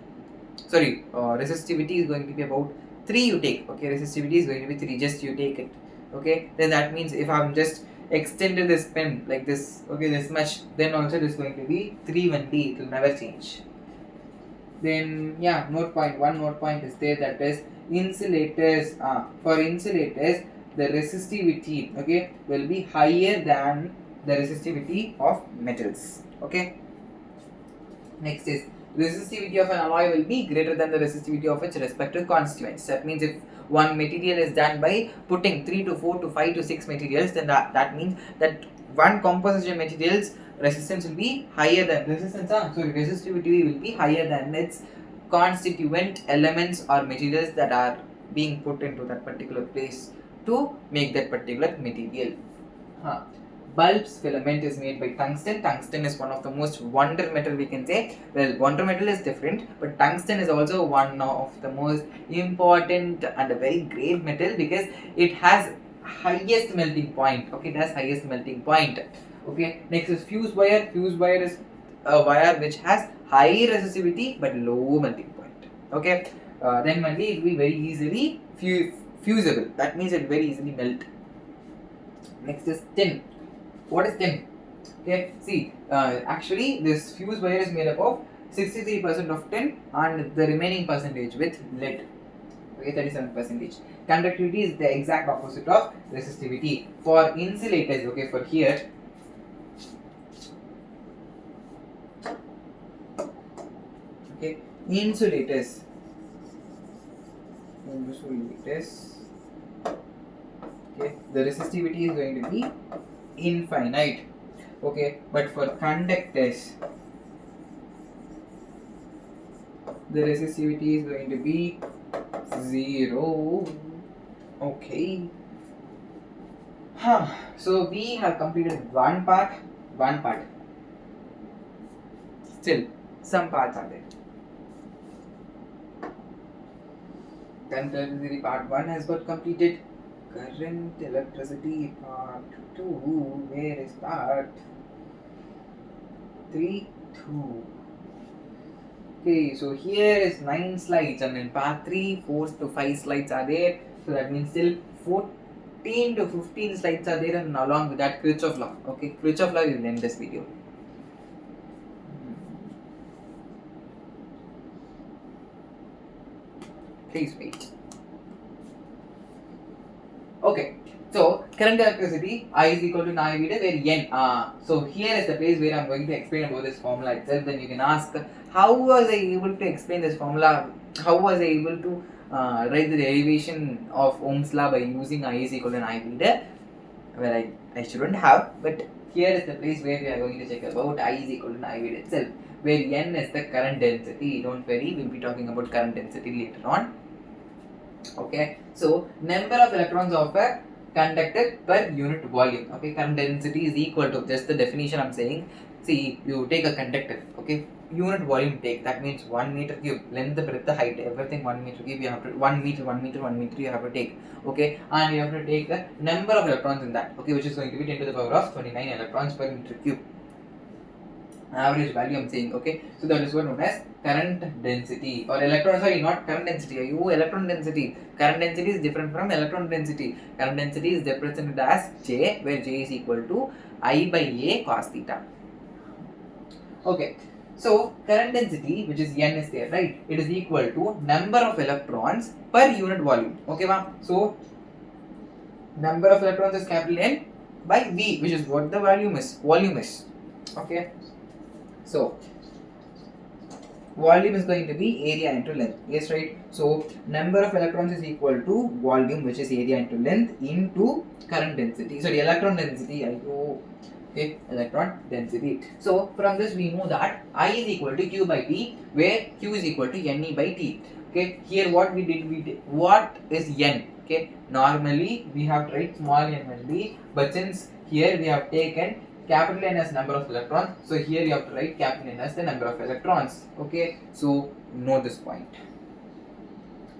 resistivity is going to be about 3 you take. Okay, resistivity is going to be 3, just you take it. Okay, then that means if I am just extended this pen like this, okay, this much, then also it is going to be 3 1D, it will never change. Then yeah, one note point is there, that is insulators. For insulators, the resistivity, okay, will be higher than the resistivity of metals. Okay, next is resistivity of an alloy will be greater than the resistivity of its respective constituents. That means if one material is done by putting 3 to 4 to 5 to 6 materials, then that means that one composition material's resistance will be higher than resistivity will be higher than its constituent elements or materials that are being put into that particular place to make that particular material. Bulb's filament is made by tungsten. Tungsten is one of the most wonder metal, we can say. Well, wonder metal is different, but tungsten is also one of the most important and a very great metal because it has highest melting point. Okay, it has highest melting point. Okay, next is fuse wire. Fuse wire is a wire which has high resistivity but low melting point. Okay, then only it will be very easily fusible. That means it very easily melt. Next is tin. What is tin? Okay, see, actually this fuse wire is made up of 63% of tin and the remaining percentage with lead. Okay, 37%. Conductivity is the exact opposite of resistivity. For insulators, okay, for here, okay, insulators, okay, the resistivity is going to be infinite. Okay, but for conductors, the resistivity is going to be 0. Okay. So we have completed one part. Still, some parts are there. Current part 1 has got completed. Current electricity part 2. Where is part 3? 2. Okay, so here is 9 slides, and in part 3, 4 to 5 slides are there. So that means still 14 to 15 slides are there, and along with that, Kirchhoff law. Okay, Kirchhoff law will end this video. Please wait. Okay, so current electricity I is equal to now V where N. So here is the place where I am going to explain about this formula itself. Then you can ask, how was I able to explain this formula? How was I able to write the derivation of Ohm's law by using I is equal to I V? Well, I shouldn't have, but here is the place where we are going to check about I is equal to I with itself, where N is the current density. Don't worry, we'll be talking about current density later on. Okay, so number of electrons of a conductor per unit volume. Okay, current density is equal to, just the definition I'm saying. See, you take a conductor, okay, unit volume take, that means 1 meter cube, length, breadth, height, everything 1 meter cube, you have to 1 meter you have to take, okay, and you have to take the number of electrons in that, okay, which is going to be 10 to the power of 29 electrons per meter cube. Average value I'm saying, okay, so that is what known as current density, or electron, sorry, not current density, electron density. Current density is different from electron density. Current density is represented as J, where J is equal to I by A cos theta. Okay, so current density, which is N is there, right, it is equal to number of electrons per unit volume. Okay, ma'am, so number of electrons is capital N by V, which is what the volume is. Okay, so volume is going to be area into length. Yes, right. So number of electrons is equal to volume, which is area into length, into current density. Sorry, electron density. Okay, electron density. So from this we know that I is equal to Q by T, where Q is equal to Ne by T. Okay, here what we did, what is N? Okay, normally we have to write small n only, but since here we have taken capital N as number of electrons, so here you have to write capital N as the number of electrons. Okay, so know this point.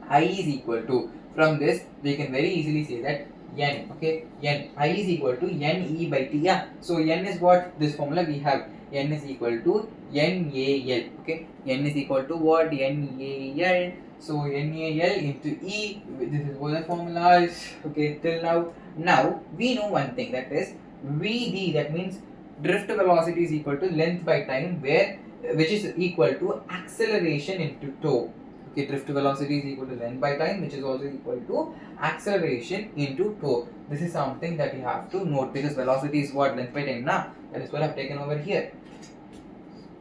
I is equal to, from this we can very easily say that N, okay, N, I is equal to Ne by T. Yeah, so N is what, this formula we have, N is equal to NaL. Okay, N is equal to what, NaL. So NaL into E, this is what the formula is. Okay, till now. Now we know one thing, that is Vd, that means drift velocity is equal to length by time, which is equal to acceleration into tau. Okay, drift velocity is equal to length by time, which is also equal to acceleration into tau. This is something that you have to note, because velocity is what, length by time, na? That is what I have taken over here.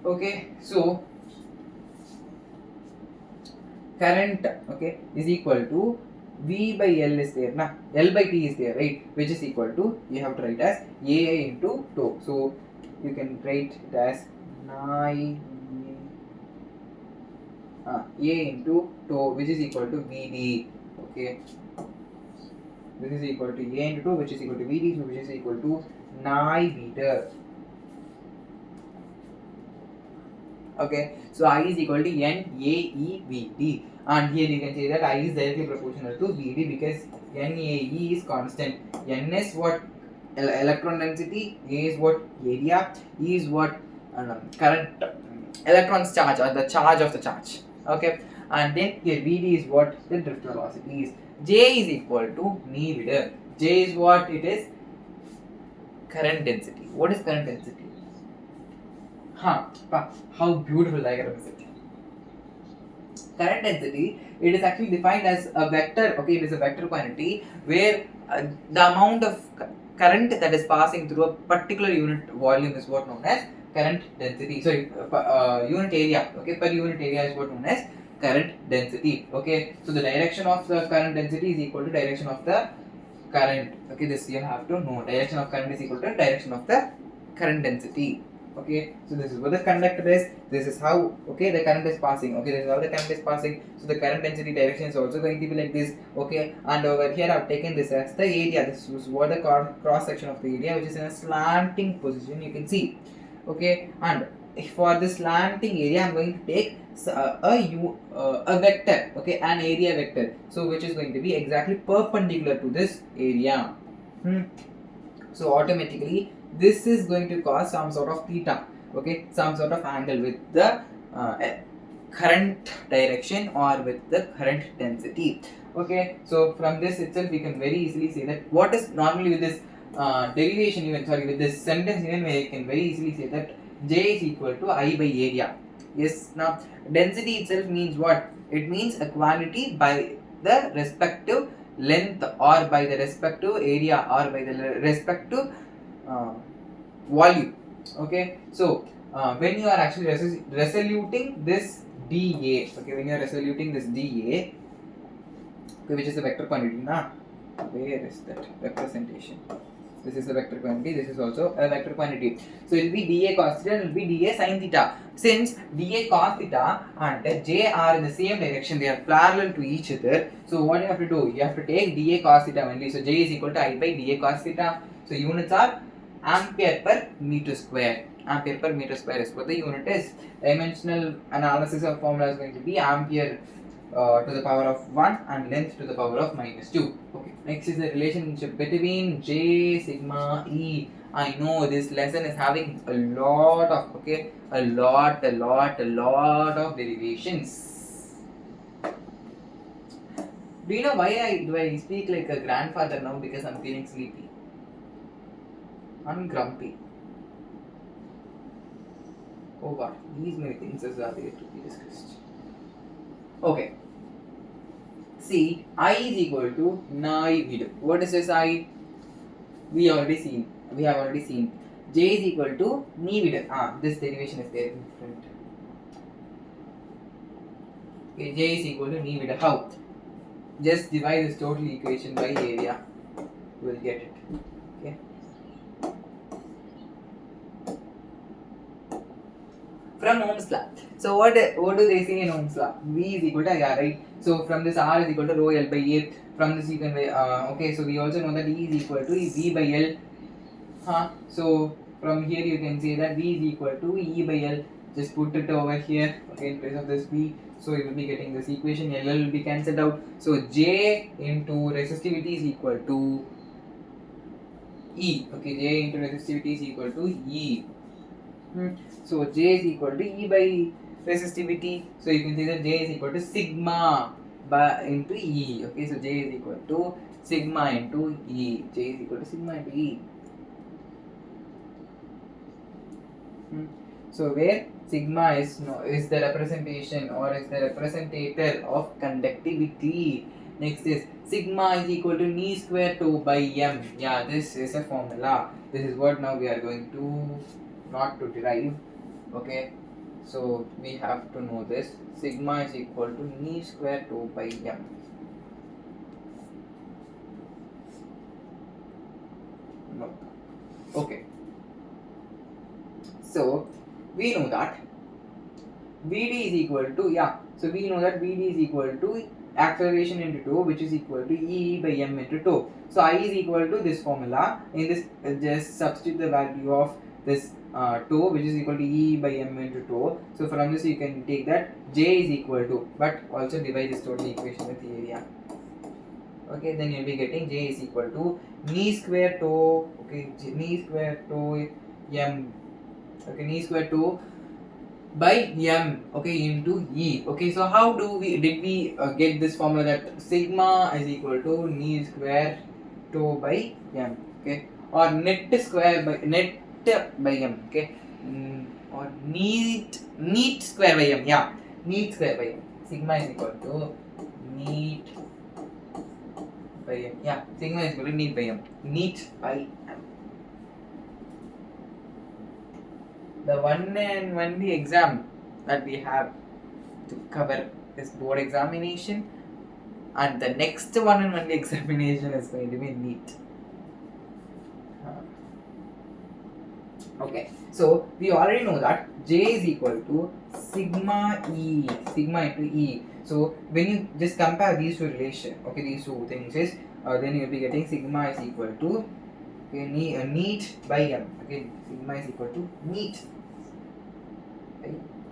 Okay, so current, okay, is equal to V by L is there, na? L by T is there, right? Which is equal to, you have to write as A into tau. So you can write it as A into tau, which is equal to Vd. Okay, this is equal to A into tau, which is equal to Vd, so which is equal to 9 meter. Okay, so I is equal to NaEVd, and here you can say that I is directly proportional to Vd, because NaE is constant. N is what, electron density, A is what, area, E is what, current, electrons charge, or the charge of the charge. Okay, and then here Vd is what, the drift velocity is. J is equal to knee width. J is what it is, current density. What is current density? How beautiful diagram is it? Current density, it is actually defined as a vector. Okay, it is a vector quantity where the amount of current that is passing through a particular unit volume is what known as current density. Sorry, unit area. Okay, per unit area is what known as current density. Okay, so the direction of the current density is equal to direction of the current. Okay, this you have to know. Direction of current is equal to direction of the current density. Okay, so this is what the conductor is. This is how, okay, the current is passing. Okay, this is how the current is passing. So the current density direction is also going to be like this. Okay, and over here I've taken this as the area. This is what the cross section of the area, which is in a slanting position, you can see. Okay, and for this slanting area, I'm going to take a vector. Okay, an area vector. So which is going to be exactly perpendicular to this area. So automatically this is going to cause some sort of theta, okay, some sort of angle with the current direction or with the current density. Okay, so from this itself we can very easily say that what is normally with this derivation, even with this sentence even, we can very easily say that J is equal to I by area. Yes, now density itself means what? It means a quantity by the respective length, or by the respective area, or by the respective volume. Okay, so when you are actually resoluting this dA, okay, when you are resoluting this dA, okay, which is the vector quantity, na? Where is that representation? This is a vector quantity. This is also a vector quantity. So it will be dA cos theta and it will be dA sin theta. Since dA cos theta and J are in the same direction, they are parallel to each other. So what you have to do? You have to take dA cos theta only. So J is equal to I by dA cos theta. So units are ampere per meter square. Ampere per meter square is what the unit is. Dimensional analysis of formula is going to be ampere to the power of 1 and length to the power of minus 2. Okay. Next is the relationship between J sigma E. I know this lesson is having a lot of a lot of derivations. Do you know why I speak like a grandfather now? Because I'm feeling sleepy. I'm grumpy. Oh what? These many things are there to be discussed. Okay. See, I is equal to naive. What is this I? We have already seen. J is equal to naive. This derivation is there in front. Okay, J is equal to naive. How? Just divide this total equation by area. You will get it. Okay. From Ohm's law. So what do they say in Ohm's law? V is equal to R, right? So from this R is equal to rho L by 8. From this you can okay. So we also know that E is equal to V by L. So from here you can say that V is equal to E by L. Just put it over here. Okay, in place of this V. So you will be getting this equation. L will be cancelled out. So J into resistivity is equal to E. Okay, J into resistivity is equal to E. So J is equal to E by resistivity. So you can say that J is equal to sigma by into E. Okay, so J is equal to sigma into E. J is equal to sigma into E. So where sigma is the representation or is the representator of conductivity. Next is sigma is equal to ne square 2 by m. Yeah, this is a formula. This is what now we are going to not to derive. Okay, so we have to know this. Sigma is equal to ne square 2 by m. No. Okay. So we know that Vd is equal to So we know that Vd is equal to acceleration into tau, which is equal to E by m into tau. So I is equal to this formula. In this, just substitute the value of this tau, which is equal to E by m into tau. So from this you can take that J is equal to, but also divide this total equation with area. Okay, then you'll be getting J is equal to ne square tau. Okay, ne square tau m. Okay, ne square tau by m. Okay, into E. Okay, so how did we get this formula that sigma is equal to ne square tau by m? Okay, or net square by m. Okay, or neat square by m. Yeah, neat square by m. Sigma is equal to neat by m. Yeah, sigma is equal to neat by m. Neat by m. The one and only exam that we have to cover is board examination, and the next one and only examination is going to be NEET. Okay, so we already know that J is equal to sigma into E. So when you just compare these two these two things is then you'll be getting sigma is equal to neat by m. Okay, sigma is equal to neat by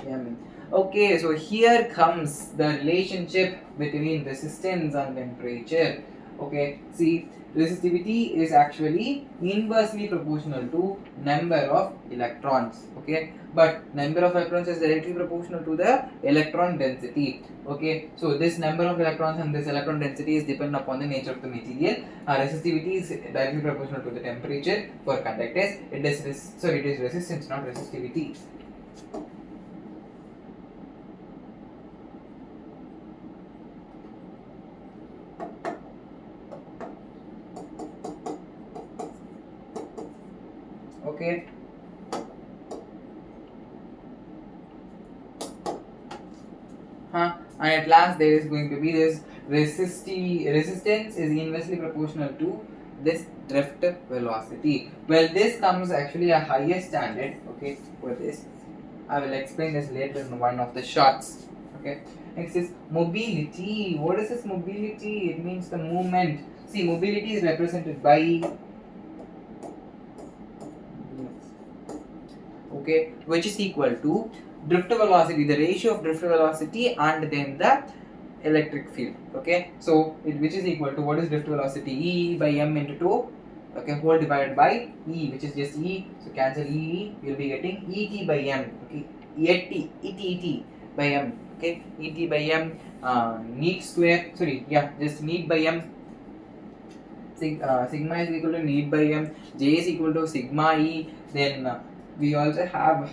m. Okay, so here comes the relationship between resistance and temperature. Okay, see, resistivity is actually inversely proportional to number of electrons. Okay, but number of electrons is directly proportional to the electron density. Okay, so this number of electrons and this electron density is dependent upon the nature of the material. Resistivity is directly proportional to the temperature. For conductors, it is resistance, not resistivity. Okay. And at last there is going to be this resistance is inversely proportional to this drift velocity. Well, this comes actually a higher standard, okay, for this. I will explain this later in one of the shots. Okay. Next is mobility. What is this mobility? It means the movement. See, mobility is represented by, okay, which is equal to drift velocity, the ratio of drift velocity and then the electric field. Okay, so which is equal to, what is drift velocity? E by m into 2, okay, whole divided by E, which is just E. So cancel E, you'll be getting Et by m. Okay, Et by m. Okay, Et by m, NEET square. Sorry, yeah, just NEET by m. Sigma is equal to NEET by m. J is equal to sigma E. Then we also have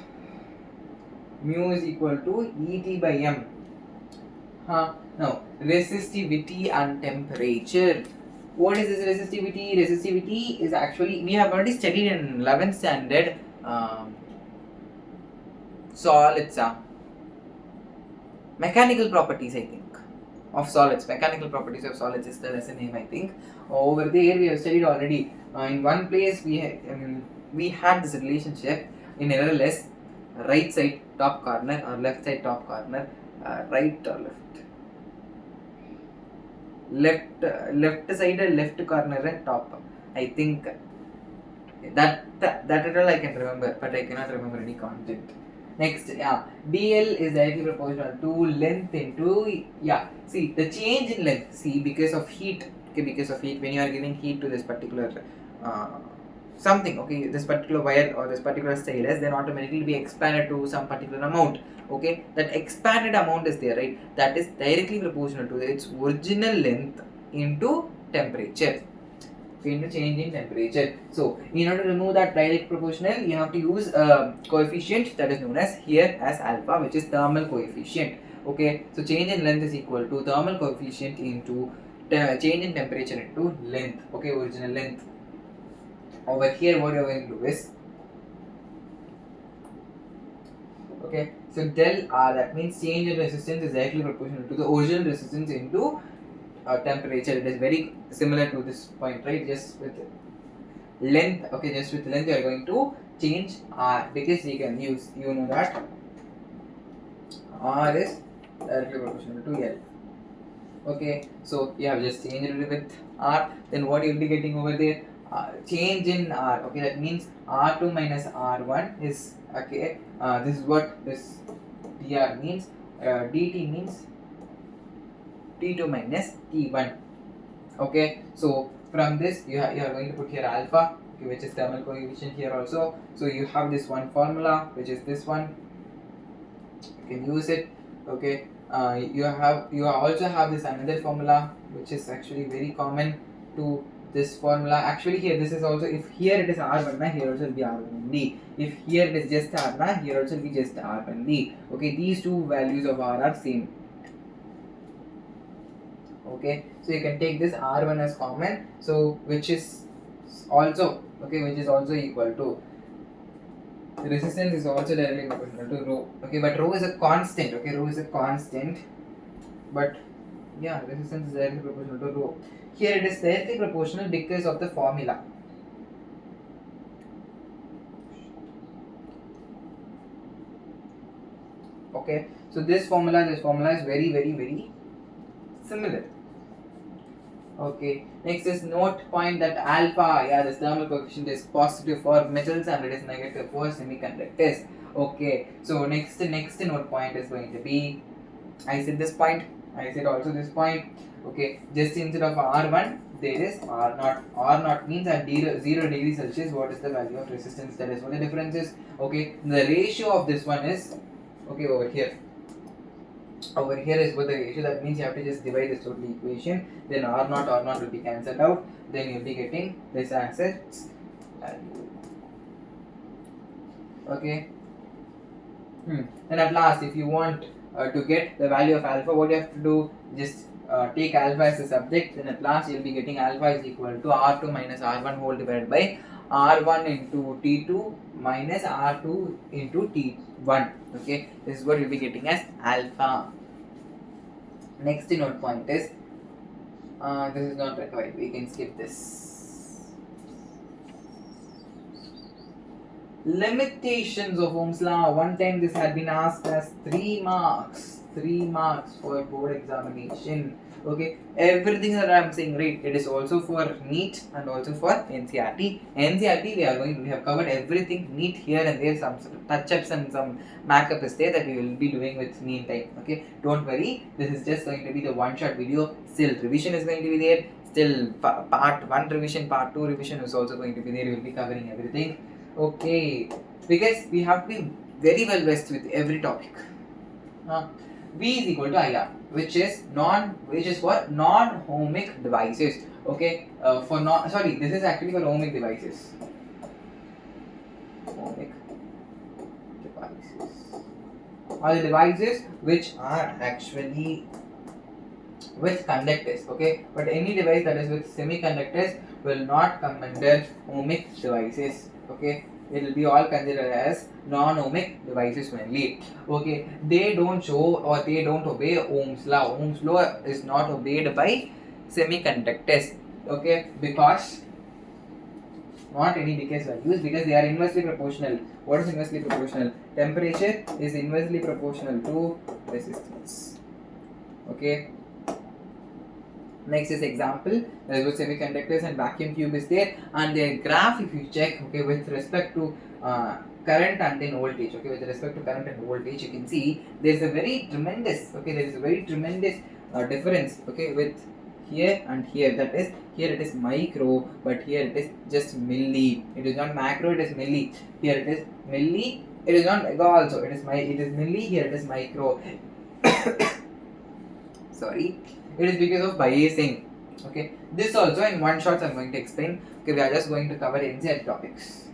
mu is equal to Et by m. Now, resistivity and temperature. What is this resistivity? Resistivity is actually, we have already studied in 11th standard solids, mechanical properties, I think, of solids. Mechanical properties of solids is the lesson name, I think. Over there we have studied already. In one place we had this relationship in errorless, right side top corner or left side top corner, right or left side or left corner and top. I think that at all I can remember, but I cannot remember any content. Next, yeah, dl is directly proportional to length into, yeah, see the change in length, see, because of heat. Okay, because of heat, when you are giving heat to this particular something, okay, this particular wire or this particular stylus, then automatically be expanded to some particular amount. Okay, that expanded amount is there, right? That is directly proportional to its original length into temperature. Okay, into change in temperature. So in order to remove that direct proportional, you have to use a coefficient that is known as here as alpha, which is thermal coefficient. Okay, so change in length is equal to thermal coefficient into change in temperature into length. Okay, original length. Over here, what you are going to do is, okay, so del R, that means change in resistance is directly proportional to the original resistance into temperature. It is very similar to this point, right? Just with length, okay, just with length you are going to change R, because you can use, you know that R is directly proportional to L. Okay, so you have just changed it with R. Then what you will be getting over there? Change in R. Okay, that means R2 minus R1 is, okay, this is what this dr means. Dt means T2 minus T1. Okay, so from this you are going to put here alpha, okay, which is thermal coefficient here also. So you have this one formula, which is this one. You can use it. Okay, you also have this another formula, which is actually very common to this formula. Actually here this is also, if here it is R1, here also will be R1D. If here it is just R, here also will be just R1D. Okay, these two values of R are same. Okay, so you can take this R1 as common, so which is also, okay, which is also equal to, resistance is also directly proportional to rho. Okay, but rho is a constant. Okay, rho is a constant, but yeah, resistance is directly proportional to rho. Here it is directly proportional because of the formula. Okay, so this formula is very, very, very similar. Okay, next is note point that alpha, yeah, this thermal coefficient is positive for metals and it is negative for semiconductors. Okay, so next note point is going to be, I said this point, I said also this point. Okay, just instead of R1 there is R0. R0 means at 0 degrees Celsius what is the value of resistance, that is what the difference is. Okay, the ratio of this one is, okay, over here is what the ratio, that means you have to just divide this total equation, then R0 will be cancelled out, then you'll be getting this as its value. Okay, then at last, if you want to get the value of alpha, what you have to do, just take alpha as a subject, then at last you'll be getting alpha is equal to R2 minus R1 whole divided by R1 into T2 minus R2 into T1. Okay, this is what you'll be getting as alpha. Next note point is, this is not required, we can skip this. limitations of Ohm's law. One time this had been asked as 3 marks. 3 marks for board examination. Okay, everything that I am saying, right, it is also for NEET and also for NCERT. NCERT, we have covered everything. NEET here and there, some touch-ups and some markup is there that we will be doing with meantime. Okay, don't worry, this is just going to be the one-shot video. Still, revision is going to be there. Still, part 1 revision, part 2 revision is also going to be there. We will be covering everything. Okay, because we have to be very well versed with every topic. V is equal to IR, which is for non-ohmic devices. Okay, this is actually for ohmic devices. Ohmic devices are the devices which are actually with conductors. Okay, but any device that is with semiconductors will not come under ohmic devices. Okay, it will be all considered as non-ohmic devices only. Okay, they don't show or they don't obey Ohm's law. Ohm's law is not obeyed by semiconductors. Okay, because not any decay values, because they are inversely proportional. What is inversely proportional? Temperature is inversely proportional to resistance. Okay. Next is example. There is semiconductors and vacuum tube is there, and their graph, if you check, okay, with respect to current and then voltage, okay, with respect to current and voltage, you can see there is a very tremendous, difference, okay, with here and here. That is, here it is micro, but here it is just milli. It is not macro, it is milli. Here it is milli. It is not mega also. It is milli. Here it is micro. Sorry. It is because of biasing. Okay, this also in one shot I am going to explain. Okay, we are just going to cover NCERT topics.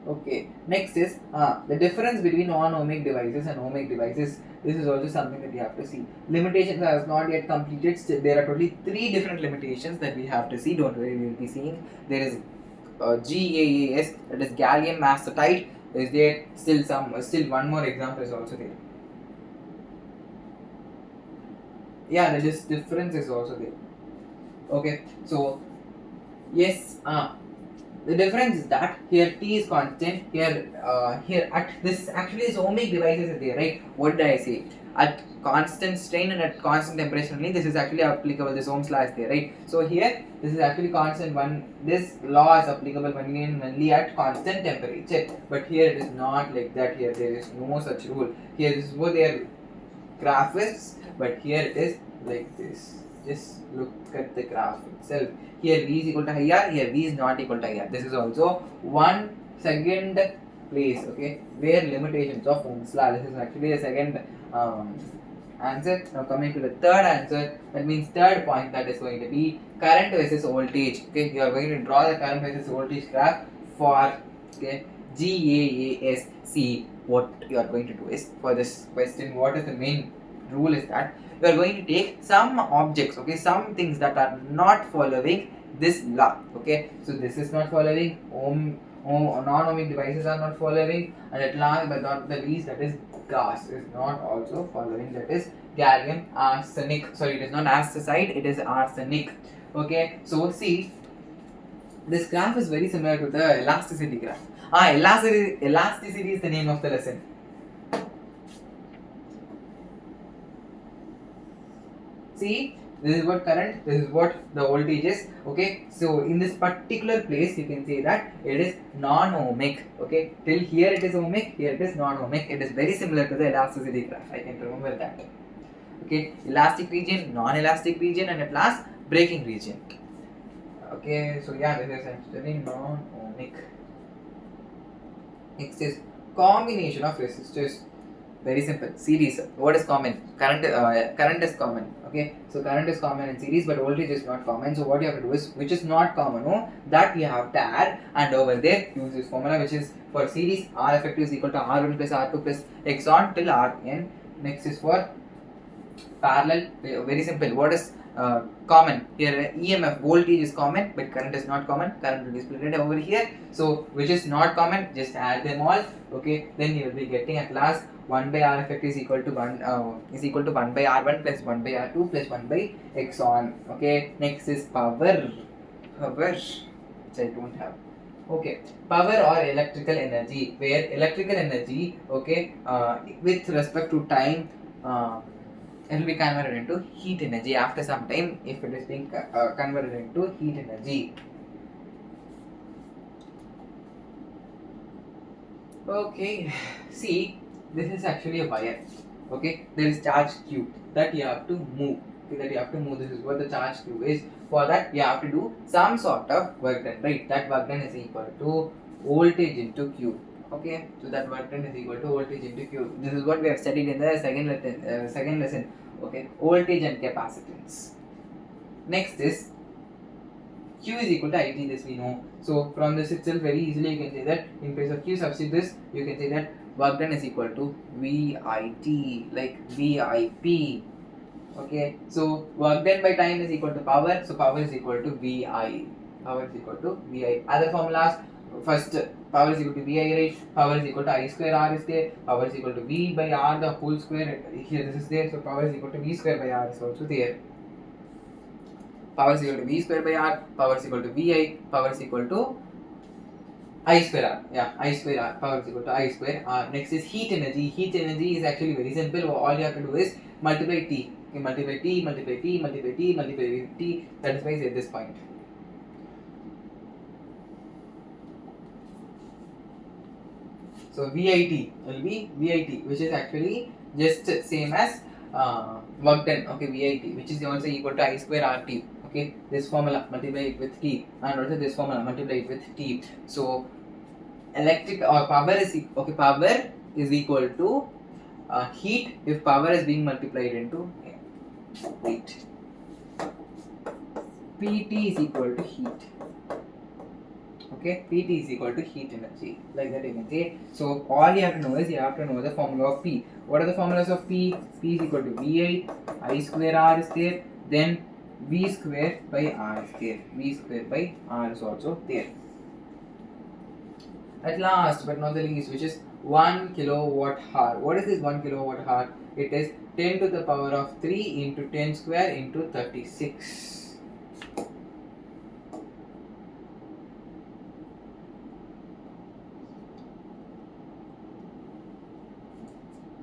Okay, next is the difference between non-ohmic devices and ohmic devices. This is also something that you have to see. Limitations are not yet completed. Still, there are totally 3 different limitations that we have to see. Don't worry, we will be seeing. There is GAAS, that is gallium acetate. Is there still one more example is also there. Yeah, this difference is also there. Okay, so yes, the difference is that here T is constant, here at this actually is ohmic devices is there, right? What did I say? At constant strain and at constant temperature only, this is actually applicable. This Ohm's law is there, right? So here this is actually constant one. This law is applicable only at constant temperature, but here it is not like that. Here there is no such rule. Here this is what their graph is, but here it is like this. Just look at the graph itself. Here V is equal to IR, here V is not equal to IR. This is also one second place, okay, where limitations of Ohm's law. This is actually the second answer. Now coming to the third answer, that means third point, that is going to be current versus voltage. Okay, you are going to draw the current versus voltage graph for GAAS. See, what you are going to do is, for this question, what is the main rule is that you are going to take some objects, okay, some things that are not following this law. Okay, so this is not following non-ohmic devices are not following, and at last but not the least, that is gas is not also following, that is gallium arsenic. Sorry, it is not arsenic, it is arsenic. Okay, so see, this graph is very similar to the elasticity graph. Elasticity is the name of the lesson. See, this is what current, this is what the voltage is. Okay, so in this particular place you can say that it is non-ohmic. Okay, till here it is ohmic, here it is non-ohmic. It is very similar to the elasticity graph. I can remember that. Okay, elastic region, non-elastic region, and at last breaking region. Okay, so yeah, this is actually non-ohmic. Next is combination of resistors. Very simple. Series. What is common? Current is common. Okay, so current is common in series, but voltage is not common. So what you have to do is, which is not common, that you have to add, and over there use this formula, which is for series, R effective is equal to R1 plus R2 plus X on till Rn. Next is for parallel. Very simple. What is common? Here EMF, voltage is common, but current is not common. Current will be split over here. So which is not common, just add them all. Okay, then you will be getting at last 1 by R effect is equal to 1 by R1 plus 1 by R2 plus 1 by X on. Okay, next is power. which I don't have. Okay, power or electrical energy, where electrical energy, okay, with respect to time, it will be converted into heat energy after some time if it is being converted into heat energy. Okay, see, this is actually a wire. Okay, there is charge Q that you have to move. Okay, that you have to move. This is what the charge Q is. For that, you have to do some sort of work done, right? That work done is equal to voltage into Q. Okay, so that work done is equal to voltage into Q. This is what we have studied in the second lesson. Okay, voltage and capacitance. Next is Q is equal to IT, this we know. So from this itself very easily you can say that in place of Q substitute this, you can say that work done is equal to VIT, like VIP. Okay, so work done by time is equal to power, so power is equal to VI. Power is equal to VI. Other formulas, first power is equal to VI, right? Power is equal to I square R is there. Power is equal to V by R the whole square. Here this is there, so power is equal to V square by R is also there. Power is equal to V square by R, power is equal to VI, power is equal to I square R. Yeah, I square R, power is equal to I square R. Next is heat energy. Heat energy is actually very simple. All you have to do is multiply T. Okay, multiply T, multiply T, multiply T, multiply T. That is why it's at this point. So VIT will be VIT, which is actually just same as work done. Okay, VIT, which is also equal to I square RT. Okay, this formula multiply it with T, and also this formula multiply it with T. So electric or power is okay. Power is equal to heat if power is being multiplied into heat. PT is equal to heat. Okay, PT is equal to heat energy. Like that you can say. So all you have to know is you have to know the formula of P. What are the formulas of P? P is equal to VI, I square R is there. Then V square by R is there. V square by R is also there. At last but not the least, which is 1 kilowatt hour. What is this 1 kilowatt hour? It is 10 to the power of 3 into 10 square into 36.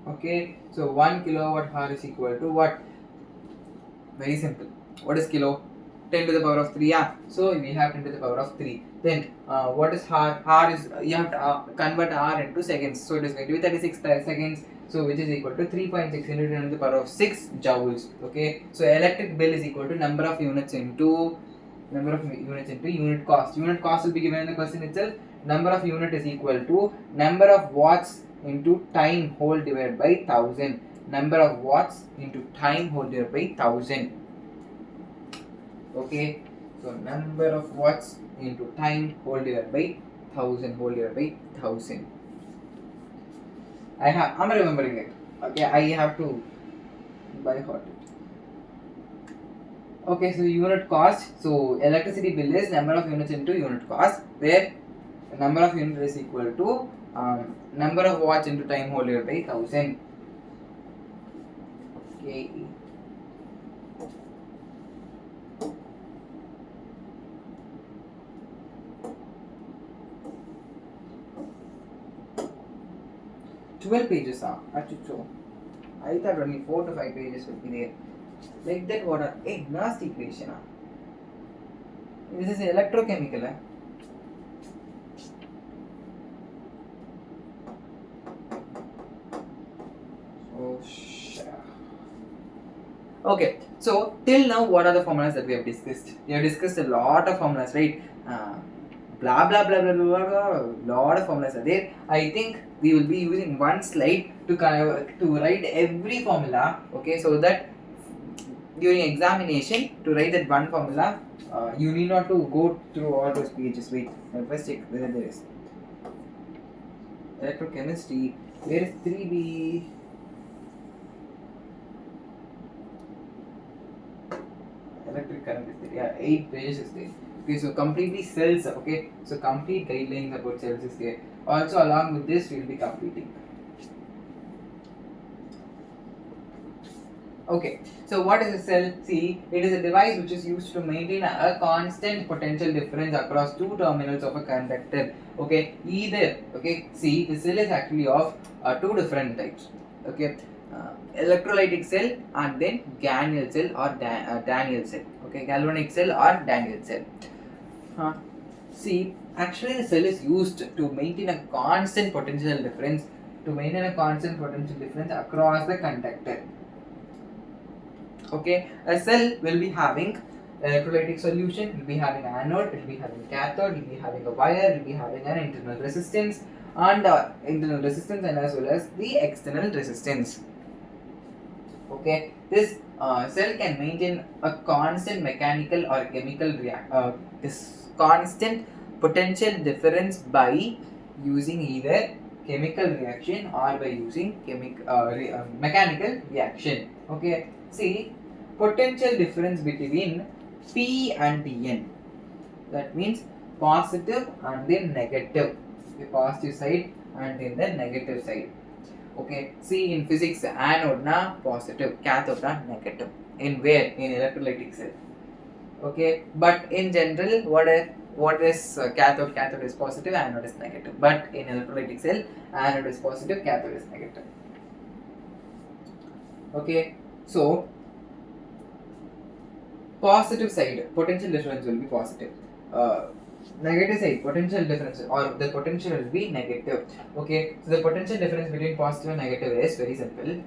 Okay, so 1 kilowatt hour is equal to what? Very simple. What is kilo? 10 to the power of 3. Yeah, so we have 10 to the power of 3. Then what is hour? Hour is, you have to convert hour into seconds. So it is going to be 36 seconds. So which is equal to 3.6 into 10 to the power of 6 joules. Okay, so electric bill is equal to number of units into unit cost. Unit cost will be given in the question itself. Number of unit is equal to number of watts into time whole divided by 1000. Number of watts into time whole divided by 1000. Okay, so number of watts into time whole divided by 1000 whole divided by 1000. I'm remembering it. Okay, I have to by heart it. Okay, so unit cost. So electricity bill is number of units into unit cost, where number of units is equal to number of watts into time whole divided by 1000. Okay. Pages are actually. I thought only 4 to 5 pages would be there. Like that, what are nasty equation? This is electrochemical. Okay, so till now, what are the formulas that we have discussed? We have discussed a lot of formulas, right? Blah blah blah blah blah blah. Lot of formulas are there. I think we will be using one slide to write every formula. Okay, so that during examination to write that one formula, you need not to go through all those pages. Wait, let's check whether there is electrochemistry. Where is 3B? Electric current is there. Yeah, 8 pages is there. Okay, so completely cells. Okay, so complete guidelines about cells is there. Also, along with this, we will be completing. Okay, so what is a cell? See, it is a device which is used to maintain a constant potential difference across two terminals of a conductor. Okay, either, okay, see, the cell is actually of two different types. Okay, electrolytic cell and then Daniel cell or Daniel cell. Okay, galvanic cell or Daniel cell. See, actually the cell is used to maintain a constant potential difference across the conductor. Okay, a cell will be having electrolytic solution, will be having anode, will be having cathode, will be having a wire, will be having an internal resistance and as well as the external resistance. Okay, this cell can maintain a constant mechanical or chemical this constant potential difference by using either chemical reaction or by using mechanical reaction. Okay, see, potential difference between P and N, that means positive and then negative, the positive side and then the negative side. Okay, see, in physics, anode na positive, cathode na negative. In where? In electrolytic cell. Okay, but in general, what is cathode? Cathode is positive, anode is negative. But in electrolytic cell, anode is positive, cathode is negative. Okay, so positive side potential difference will be positive. Negative side potential difference or the potential will be negative. Okay, so the potential difference between positive and negative is very simple.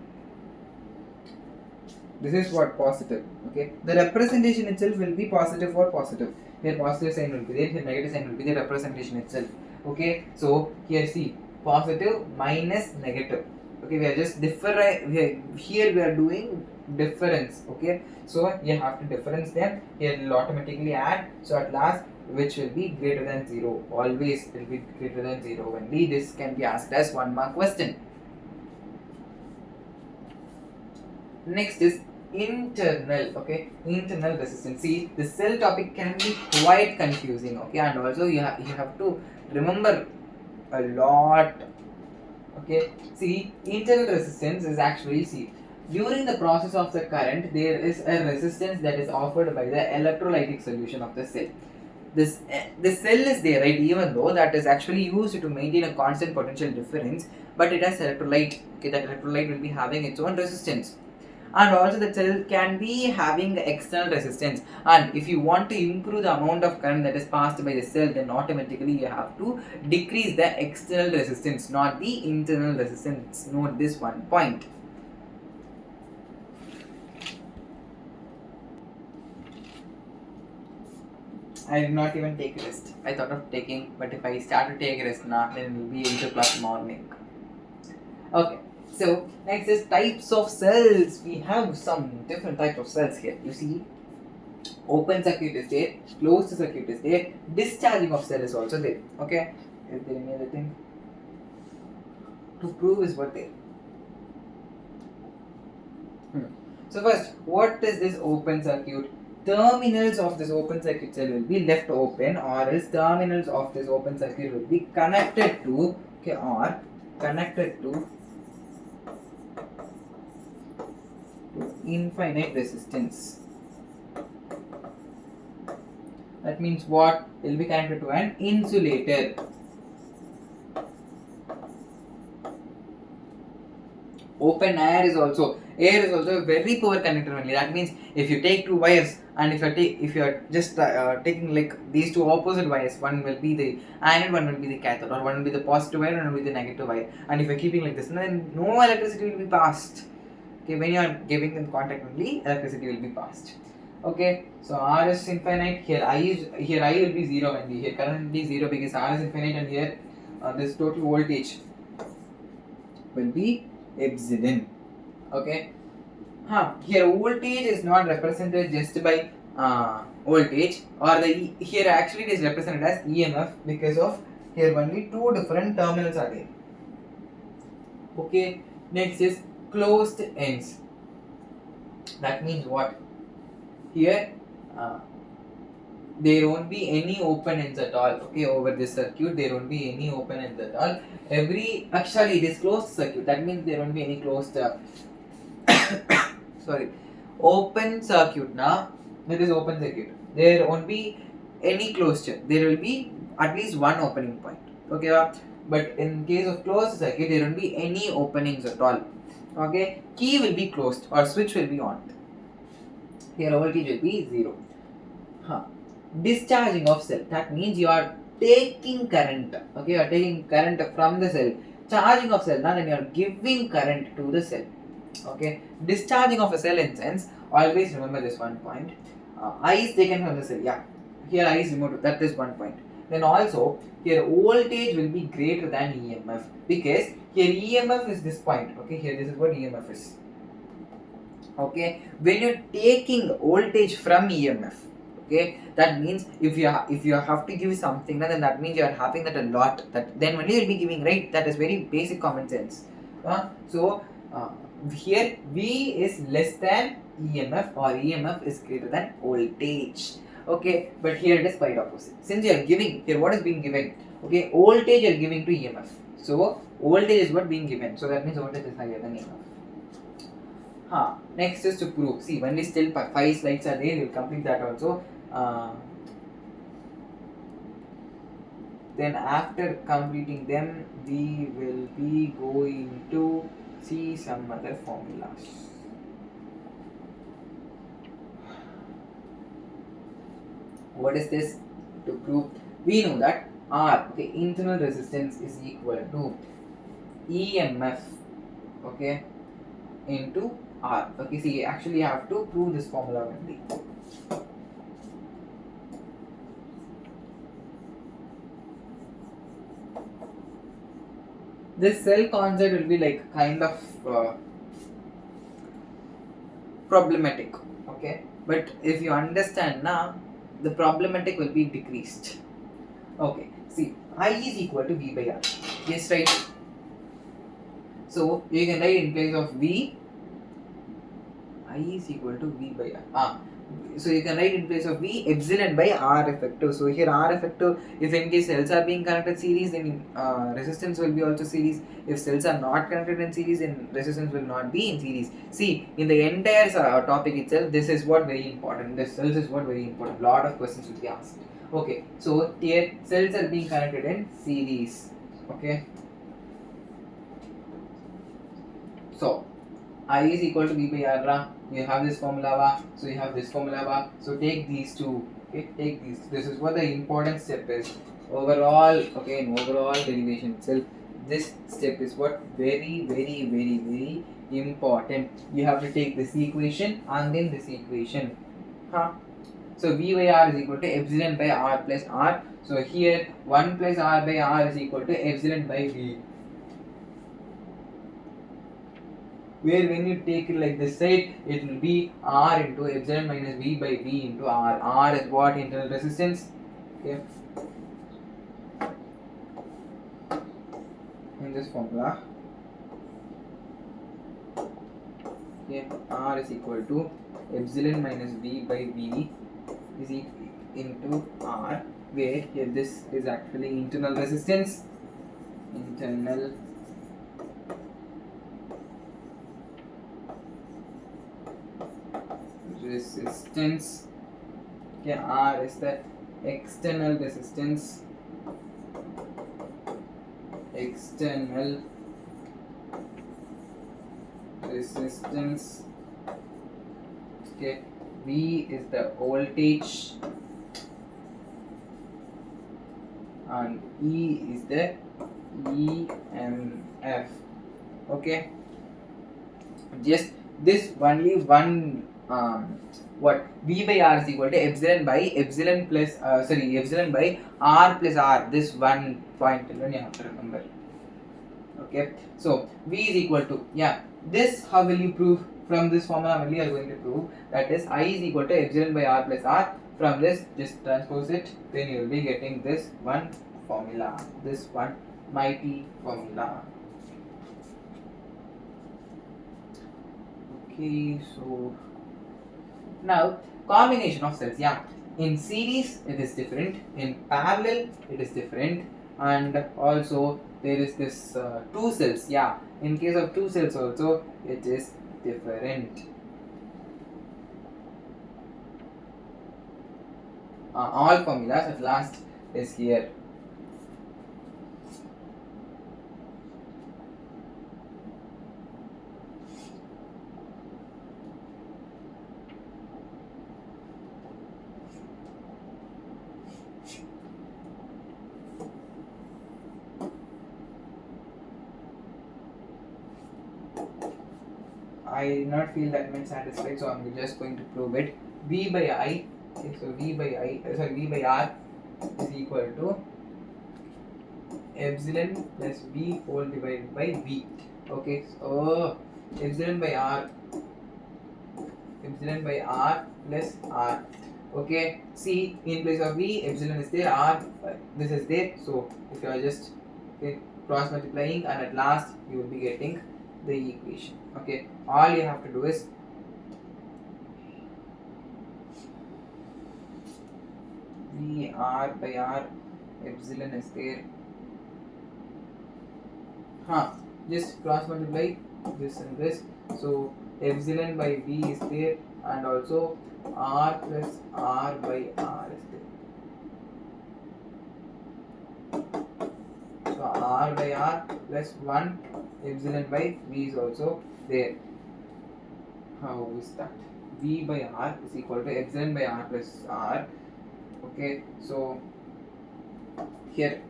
This is what positive. Okay, the representation itself will be positive for positive. Here positive sign will be there, here negative sign will be the representation itself. Okay, so here see, positive minus negative. Okay, we are just here we are doing difference. Okay, so you have to difference them. Here it will automatically add. So at last, which will be greater than 0. Always will be greater than 0 only. This can be asked as 1 mark question. Next is internal. Okay, internal resistance. See, the cell topic can be quite confusing. Okay, and also you have to remember a lot. Okay, see, internal resistance is actually, see, during the process of the current there is a resistance that is offered by the electrolytic solution of the cell. The cell is there, right, even though that is actually used to maintain a constant potential difference, but it has electrolyte. Okay, that electrolyte will be having its own resistance, and also the cell can be having external resistance. And if you want to improve the amount of current that is passed by the cell, then automatically you have to decrease the external resistance, not the internal resistance. Note this one point. I did not even take rest. I thought of taking, but if I start to take rest now, then it will be 8 o'clock morning. Okay, so next is types of cells. We have some different types of cells here. You see, open circuit is there, closed circuit is there, discharging of cell is also there. Okay, is there any other thing to prove is what there? So first, what is this open circuit? Terminals of this open circuit cell will be left open, or else terminals of this open circuit will be connected to, okay, or connected to infinite resistance. That means what? It will be connected to an insulator. Open air is also a very poor conductor only. That means if you take two wires, and if you are just taking like these two opposite wires, one will be the anode, one will be the cathode, or one will be the positive wire, and one will be the negative wire. And if you are keeping like this, then no electricity will be passed. Okay, when you are giving them contact only, electricity will be passed. Okay, so R is infinite. Here I will be 0 only. Here current will be 0 because R is infinite, and here this total voltage will be epsilon. Okay. Here voltage is not represented just by voltage, or here actually it is represented as EMF because of here only two different terminals are there. Okay. Next is closed ends. That means what? Here there won't be any open ends at all. Okay, over this circuit there won't be any open ends at all. Actually it is closed circuit. That means there won't be any closed sorry, open circuit now. It is open circuit. There won't be any closure. There will be at least one opening point. Okay, but in case of closed circuit, there won't be any openings at all. Okay, key will be closed or switch will be on. Here voltage will be 0. Huh. Discharging of cell. That means you are taking current. Okay, you are taking current from the cell. Charging of cell. Now then you are giving current to the cell. Okay, discharging of a cell in sense. Always remember this one point. I is taken from the cell. Yeah, here I is removed. That is one point. Then also here voltage will be greater than EMF because here EMF is this point. Okay, here this is what EMF is. Okay, when you're taking voltage from EMF, okay, that means if you have to give something, then that means you are having that a lot, that then only you'll be giving, right? That is very basic common sense. So here V is less than EMF or EMF is greater than voltage. Okay, but here it is quite opposite. Since you are giving here, what is being given? Okay, voltage you are giving to EMF. So voltage is what being given. So that means voltage is higher than EMF. Next is to prove. See, when we still 5 slides are there, we'll complete that also. Then after completing them, we will be going to see some other formulas. What is this? To prove, we know that R, okay, internal resistance is equal to EMF, okay, into R. Okay, see, actually you have to prove this formula only. This cell concept will be like kind of problematic, okay, but if you understand now, the problematic will be decreased. Okay, see, I is equal to V by R. Yes, right? So you can write in place of V, I is equal to V by R. So you can write in place of V epsilon by R effective. So here R effective, if in case cells are being connected series, then resistance will be also series. If cells are not connected in series, then resistance will not be in series. See, in the entire topic itself, this is what very important. This cells is what very important. Lot of questions will be asked. Okay, so here cells are being connected in series. Okay. So I is equal to V by R. You have this formula, so you have this formula. So take these two. Okay, take these. This is what the important step is. Overall, okay, in overall derivation itself, this step is what very important. You have to take this equation and then this equation. So V by R is equal to epsilon by R plus R. So here 1 plus R by R is equal to epsilon by V. Where when you take it like this side, it will be R into epsilon minus V by V into R. R is what? Internal resistance. Okay. In this formula, okay, R is equal to epsilon minus V by V is into R, where here this is actually internal resistance. Internal resistance. Okay, R is the external resistance. External resistance. Okay, V is the voltage and E is the EMF. Okay, just this only one. What V by R is equal to epsilon by epsilon plus epsilon by R plus R. This one point alone you have to remember. Okay, so V is equal to, this how will you prove? From this formula only you are going to prove, that is I is equal to epsilon by R plus R. From this just transpose it, then you will be getting this one formula, this one mighty formula. Okay, so now combination of cells, in series it is different, in parallel it is different, and also there is this two cells, in case of two cells also it is different. all formulas at last is here. I did not feel that much satisfied, so I'm just going to prove it. V by I, okay, so V by R is equal to epsilon plus V whole divided by V. Okay, so epsilon by R plus R. Okay, see, in place of V, epsilon is there, R, this is there. So if you are just cross multiplying, and at last you will be getting the equation. Okay, all you have to do is V R by R, epsilon is there. Just cross multiply this and this. So epsilon by V is there, and also R plus R by R is there. So R by R plus 1 epsilon by V is also there. How is that? V by R is equal to epsilon by R plus R. Okay, so here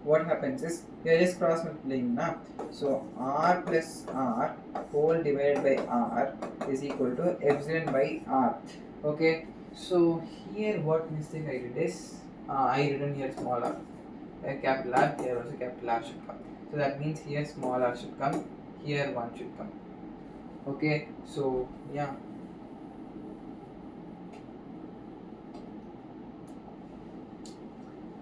what happens is we are just cross multiplying now. So R plus R whole divided by R is equal to epsilon by R. Okay, so here what mistake I did is I written here small r, capital R, here also capital R should come. So that means here small r should come, here 1 should come. Okay, so yeah.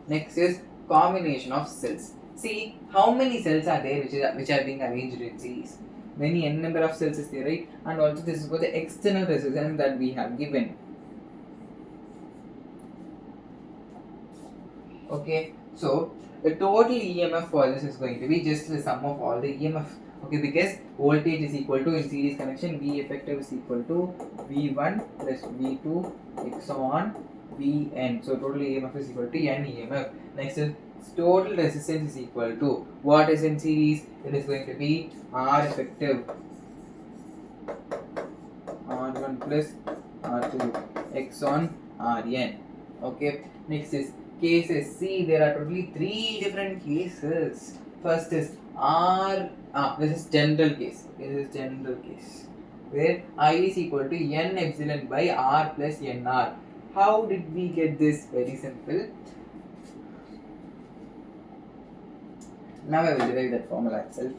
Next is combination of cells. See how many cells are there which are being arranged in series. Many n number of cells is there, right? And also this is for the external resistance that we have given. Okay, so the total EMF for this is going to be just the sum of all the EMF. Okay, because voltage is equal to, in series connection, V effective is equal to V1 plus V2 x on Vn. So total EMF is equal to N EMF. Next is total resistance is equal to what is in series? It is going to be R effective R1 plus R2 x on Rn. Okay, next is cases. See, there are totally 3 different cases. First is this is general case. Okay, this is general case where I is equal to N epsilon by R plus NR. How did we get this? Very simple. Now I will derive that formula itself.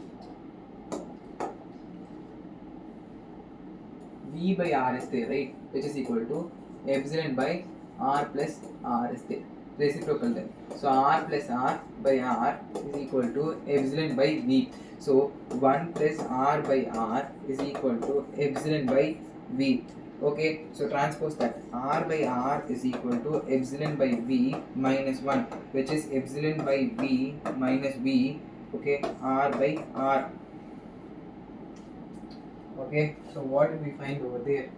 V by R is there, right? Which is equal to epsilon by R plus R is there. Reciprocal then. So R plus R by R is equal to epsilon by V. So 1 plus R by R is equal to epsilon by V. Okay, so transpose that. R by R is equal to epsilon by V minus 1, which is epsilon by V minus V. Okay, R by R. Okay, so what did we find over there?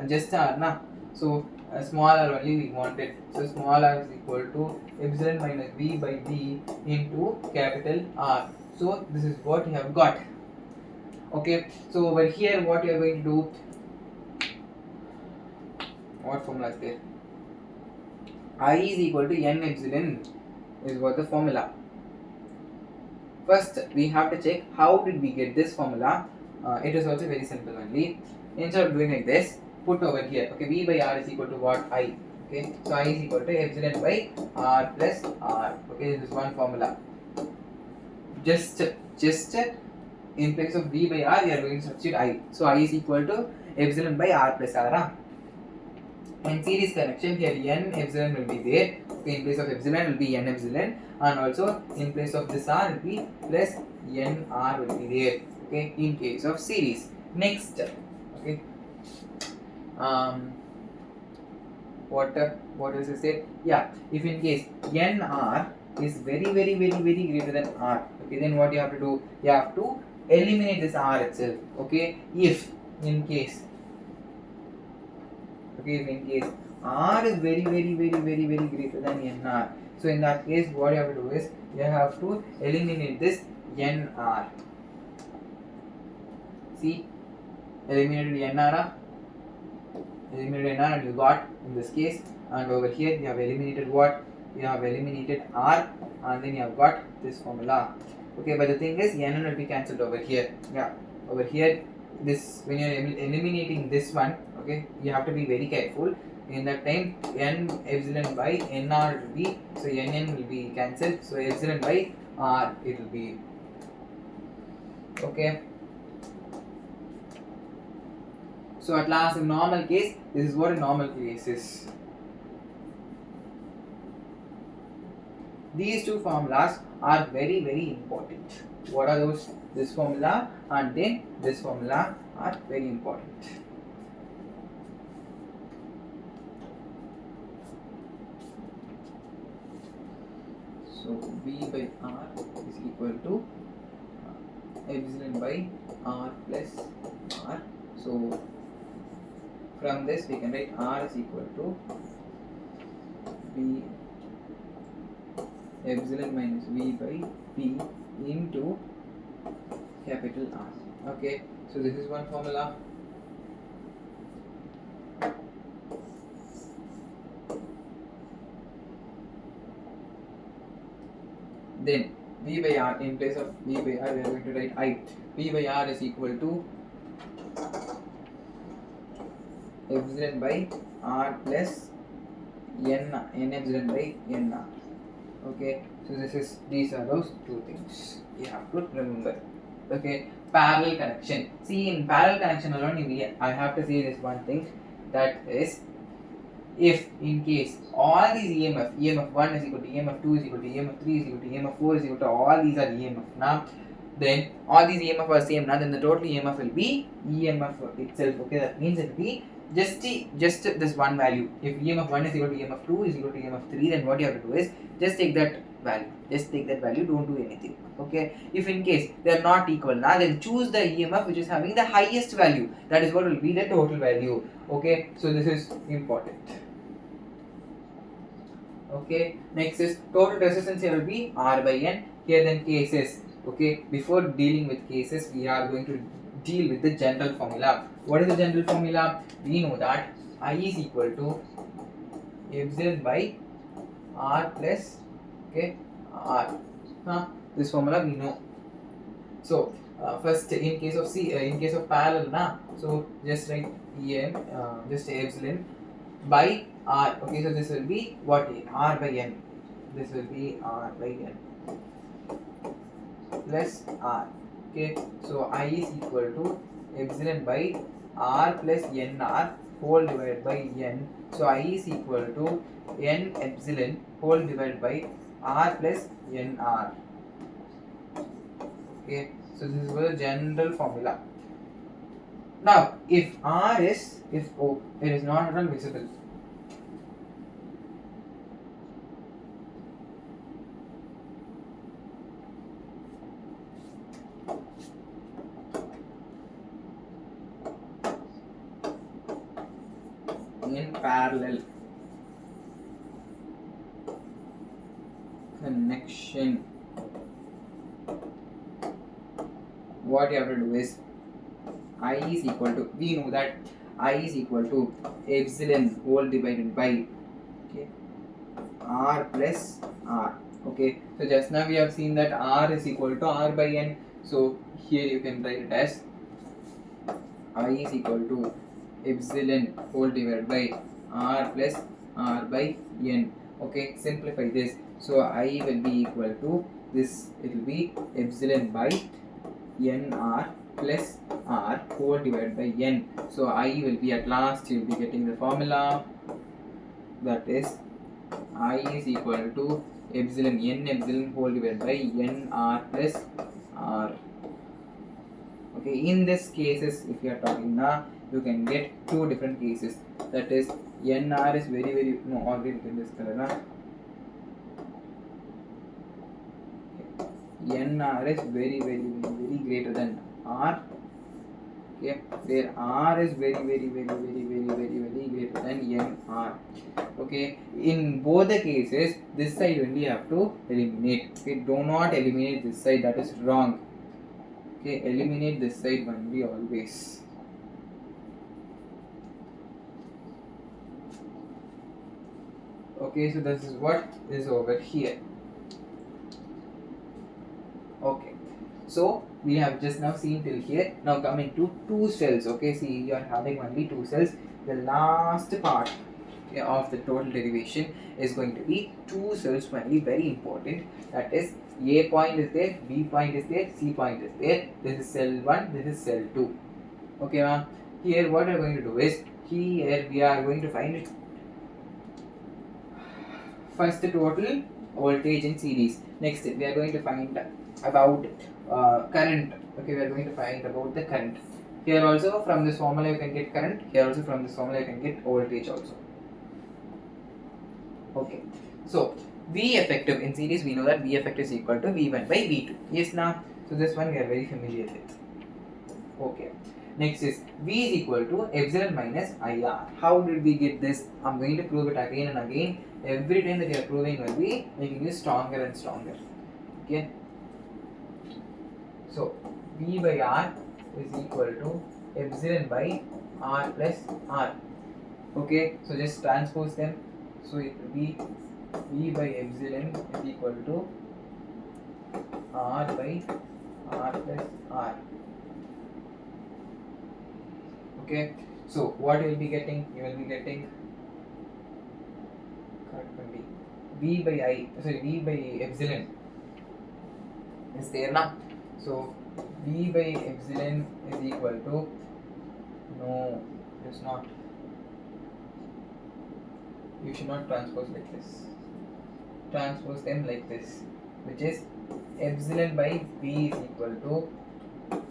Just R, na? So small r only we wanted. So small r is equal to epsilon minus V by D into capital R. So this is what you have got. Okay, so over here what you are going to do? What formula is there? I is equal to N epsilon is what the formula. First we have to check how did we get this formula. It is also very simple only. Instead of doing like this, put over here. Okay, V by R is equal to what? I. Okay, so I is equal to epsilon by R plus R. Okay, this is one formula. Just in place of V by R, we are going to substitute I. So I is equal to epsilon by R plus R. And series connection here, N epsilon will be there. Okay, in place of epsilon will be N epsilon, and also in place of this R will be plus N R will be there. Okay, in case of series. Next, okay, what does it say? Yeah, if in case N R is very greater than R, okay, then what you have to do? You have to eliminate this r itself. Okay, if in case, okay, if in case r is very greater than nr, so in that case what you have to do is you have to eliminate this nr. See, eliminated nr, eliminated nr, and you got in this case, and over here you have eliminated what? You have eliminated r, and then you have got this formula. Okay, but the thing is n will be cancelled over here. Yeah, over here, this, when you are eliminating this one, okay, you have to be very careful. In that time, n epsilon by nr will be, so nn will be cancelled, so epsilon by r it will be. Okay. So at last, in normal case, this is what a normal case is. These two formulas are very important. What are those? This formula and then this formula are very important. So V by R is equal to epsilon by R plus R. So from this we can write R is equal to V epsilon minus V by P into capital R. Okay, so this is one formula. Then V by R, in place of V by R we are going to write I. V by R is equal to epsilon by R plus n epsilon by nr. Okay, so these are those two things you have to remember. Okay, parallel connection. See, in parallel connection alone, I have to say this one thing, that is, if in case all these EMF1 is equal to EMF2 is equal to EMF3 is equal to EMF4 is equal to all these are EMF now, then all these EMF are same now, then the total EMF will be EMF itself. Okay, that means it will be just this one value. If EMF1 is equal to EMF2 is equal to EMF3, then what you have to do is just take that value, don't do anything. Okay, if in case they are not equal now, then choose the EMF which is having the highest value, that is what will be the total value. Okay, so this is important. Okay, next is total resistance. Here will be R by N. Here then cases. Okay, before dealing with cases, we are going to deal with the general formula. What is the general formula? We know that I is equal to epsilon by R plus, okay, R. This formula we know. So first, in case of parallel, so just write just epsilon by R. Okay, so this will be what? R by N. This will be R by N plus R. Okay, so I is equal to epsilon by R plus NR whole divided by N. So I is equal to N epsilon whole divided by R plus NR. Okay, so this is the general formula. Now, if R is, it is not at all visible. In parallel connection, what you have to do is I is equal to, we know that I is equal to epsilon whole divided by, okay, R plus R. Okay, so just now we have seen that R is equal to R by N. So here you can write it as I is equal to epsilon whole divided by R plus R by N. Okay, simplify this. So I will be equal to this, it will be epsilon by NR plus R whole divided by N. So I will be, at last you will be getting the formula, that is I is equal to epsilon whole divided by NR plus R. Okay, in this cases, if you are talking now, you can get two different cases. That is, NR is very no, already in this color now. NR is very be greater than R. Okay, where R is very greater than NR. Okay, in both the cases this side only you have to eliminate. Okay, do not eliminate this side, that is wrong. Okay, eliminate this side only always. Okay, so this is what is over here. Okay, so we have just now seen till here. Now coming to two cells. Okay, see, you are having only two cells. The last part of the total derivation is going to be two cells only, very important. That is, A point is there, B point is there, C point is there. This is cell 1, this is cell 2. Okay, ma'am. Here what we are going to do is, here we are going to find first total voltage in series. Next we are going to find about current. Okay, we are going to find about the current. Here also from this formula you can get current. Here also from this formula you can get voltage also. Okay, so V effective in series, we know that V effective is equal to V1 by V2. Yes, now, so this one we are very familiar with. Okay, next is V is equal to epsilon minus IR. How did we get this? I'm going to prove it again and again. Every time that you are proving will be making you stronger and stronger. Okay, so V by R is equal to epsilon by R plus R. Okay, so just transpose them. So it will be V by epsilon is equal to R by R plus R. Okay, so what you will be getting? You will be getting V by epsilon is there now. So V by epsilon is equal to, no, it is not. You should not transpose like this. Transpose them like this, which is epsilon by V is equal to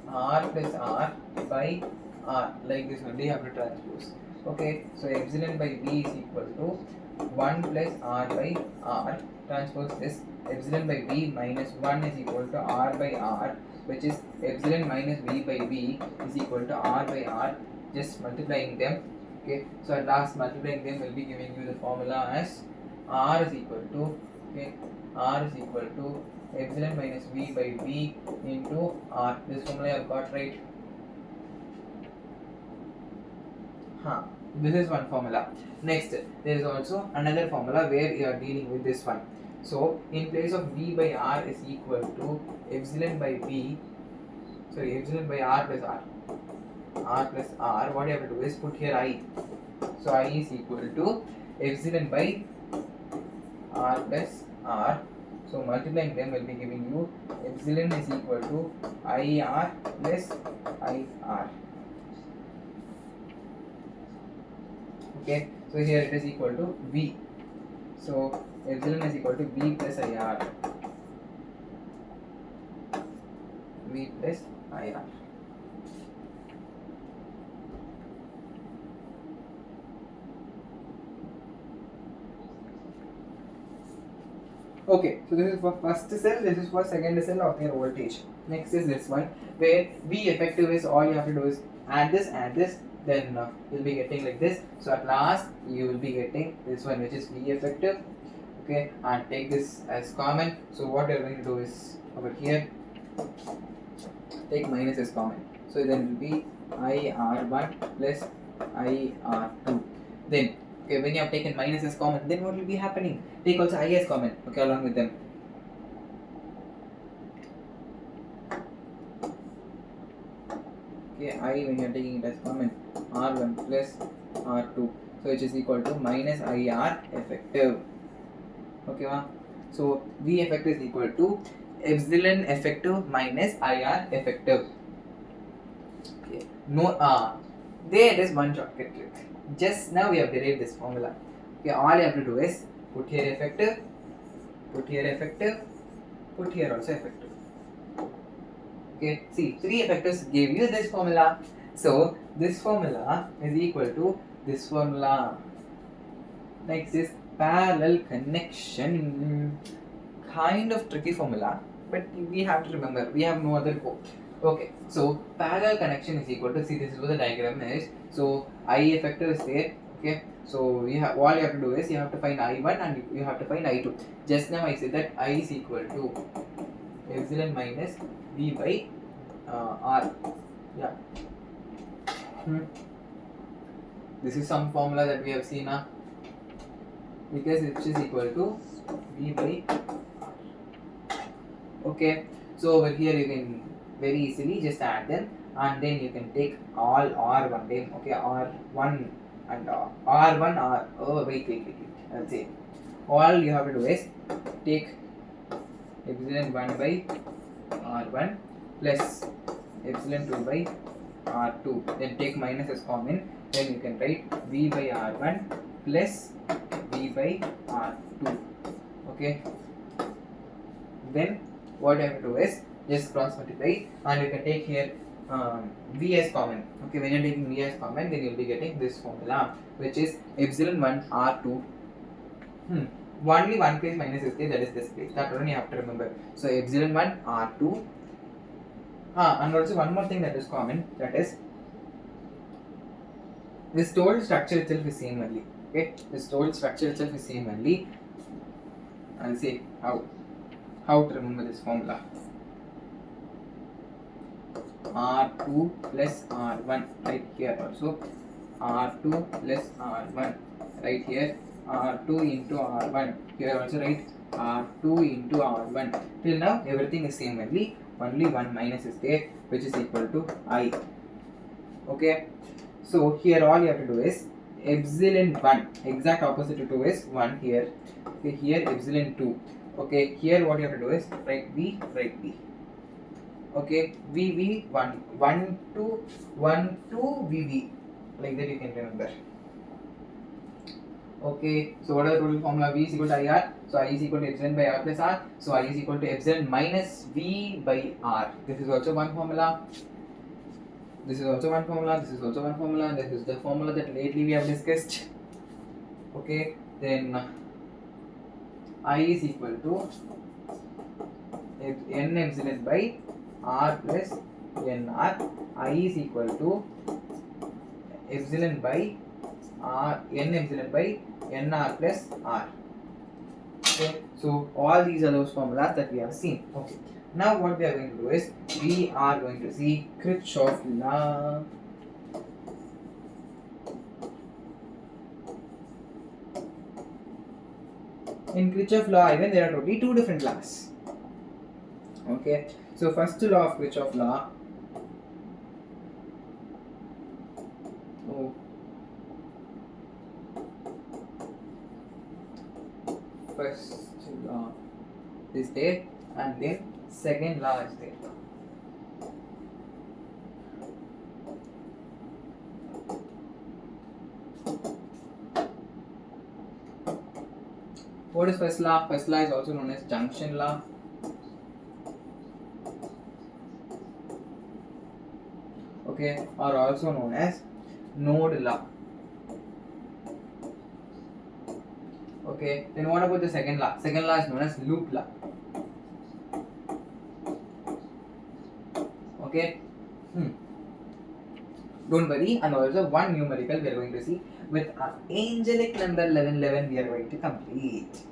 R plus R by R. Like this only you have to transpose. Okay, so epsilon by V is equal to 1 plus R by R. Transpose this. Epsilon by V minus 1 is equal to R by R, which is epsilon minus V by V is equal to R by R. Just multiplying them. Okay, so at last multiplying them will be giving you the formula as R is equal to, okay, R is equal to epsilon minus V by V into R. This formula I have got right. This is one formula. Next, there is also another formula where you are dealing with this one. So in place of V by R is equal to epsilon by epsilon by R plus R. R plus R, what you have to do is put here I. So I is equal to epsilon by R plus R. So multiplying them will be giving you epsilon is equal to IR plus IR. Okay, so here it is equal to V. So epsilon is equal to V plus IR. V plus IR. Okay, so this is for first cell, this is for second cell of your voltage. Next is this one, where V effective is, all you have to do is add this, then you'll be getting like this. So at last you will be getting this one, which is V effective. Okay, and take this as common. So what you're going to do is over here take minus as common. So then it will be IR1 plus IR2. Then okay, when you have taken minus as common, then what will be happening? Take also I as common, okay, along with them. Okay, I when you are taking it as common, R1 plus R2, so which is equal to minus IR effective. Okay, so V effective is equal to epsilon effective minus IR effective. Okay, no, there is one shortcut trick. Just now we have derived this formula. Okay, all you have to do is put here effective, put here effective, put here also effective. Okay, see, 3 effectives gave you this formula. So this formula is equal to this formula. Next is parallel connection. Kind of tricky formula, but we have to remember, we have no other go. Okay, so parallel connection is equal to, see, this is what the diagram is. So I effective is there. Okay, so you have, all you have to do is you have to find I1 and you have to find I2. Just now I said that I is equal to epsilon minus V by R. Yeah. This is some formula that we have seen now, because it is equal to V by R. Okay, so over here you can very easily just add them, and then you can take all R1 them. Okay, R1 and R1 R. Oh, wait. That's it. All you have to do is take epsilon 1 by R1 plus epsilon 2 by R2. Then take minus as common. Then you can write V by R1 plus V by R2. Okay. Then what you have to do is just cross multiply, and you can take here V as common. Okay, when you're taking V as common, then you'll be getting this formula, which is epsilon 1 R2. Only one place minus is there, that is this place. That one you have to remember. So epsilon 1 R2. And also one more thing that is common, that is this total structure itself is same only. Okay, this total structure itself is same only. I'll say how to remember this formula. R2 plus R1 right here also. R2 plus R1 right here. R2 into R1 here also, right? R2 into R1. Till now everything is same only. Only one minus is there, which is equal to I. Okay. So here all you have to do is epsilon 1. Exact opposite to 2 is 1 here. Okay, here epsilon 2. Okay, here what you have to do is write V. Okay, VV 1 2 VV, like that you can remember. Okay, so what are the total formula? V is equal to IR, so I is equal to epsilon by R plus R, so I is equal to epsilon minus V by R. This is also one formula. This is also one formula. This is also one formula. This is the formula that lately we have discussed. Okay, then I is equal to N epsilon by R plus NR. I is equal to epsilon by R, N epsilon by NR plus R. Okay, so all these are those formulas that we have seen. Okay, now what we are going to do is we are going to see Kirchhoff law. In Kirchhoff law, even there are totally two different laws. Okay, so first law of Kirchhoff law. First law is there, and then second law is there. What is first law? First law is also known as junction law. Okay, or also known as node law. Okay, then what about the second law? Second law is known as loop law. Okay, don't worry, and also one numerical we are going to see with our angelic number 1111 we are going to complete.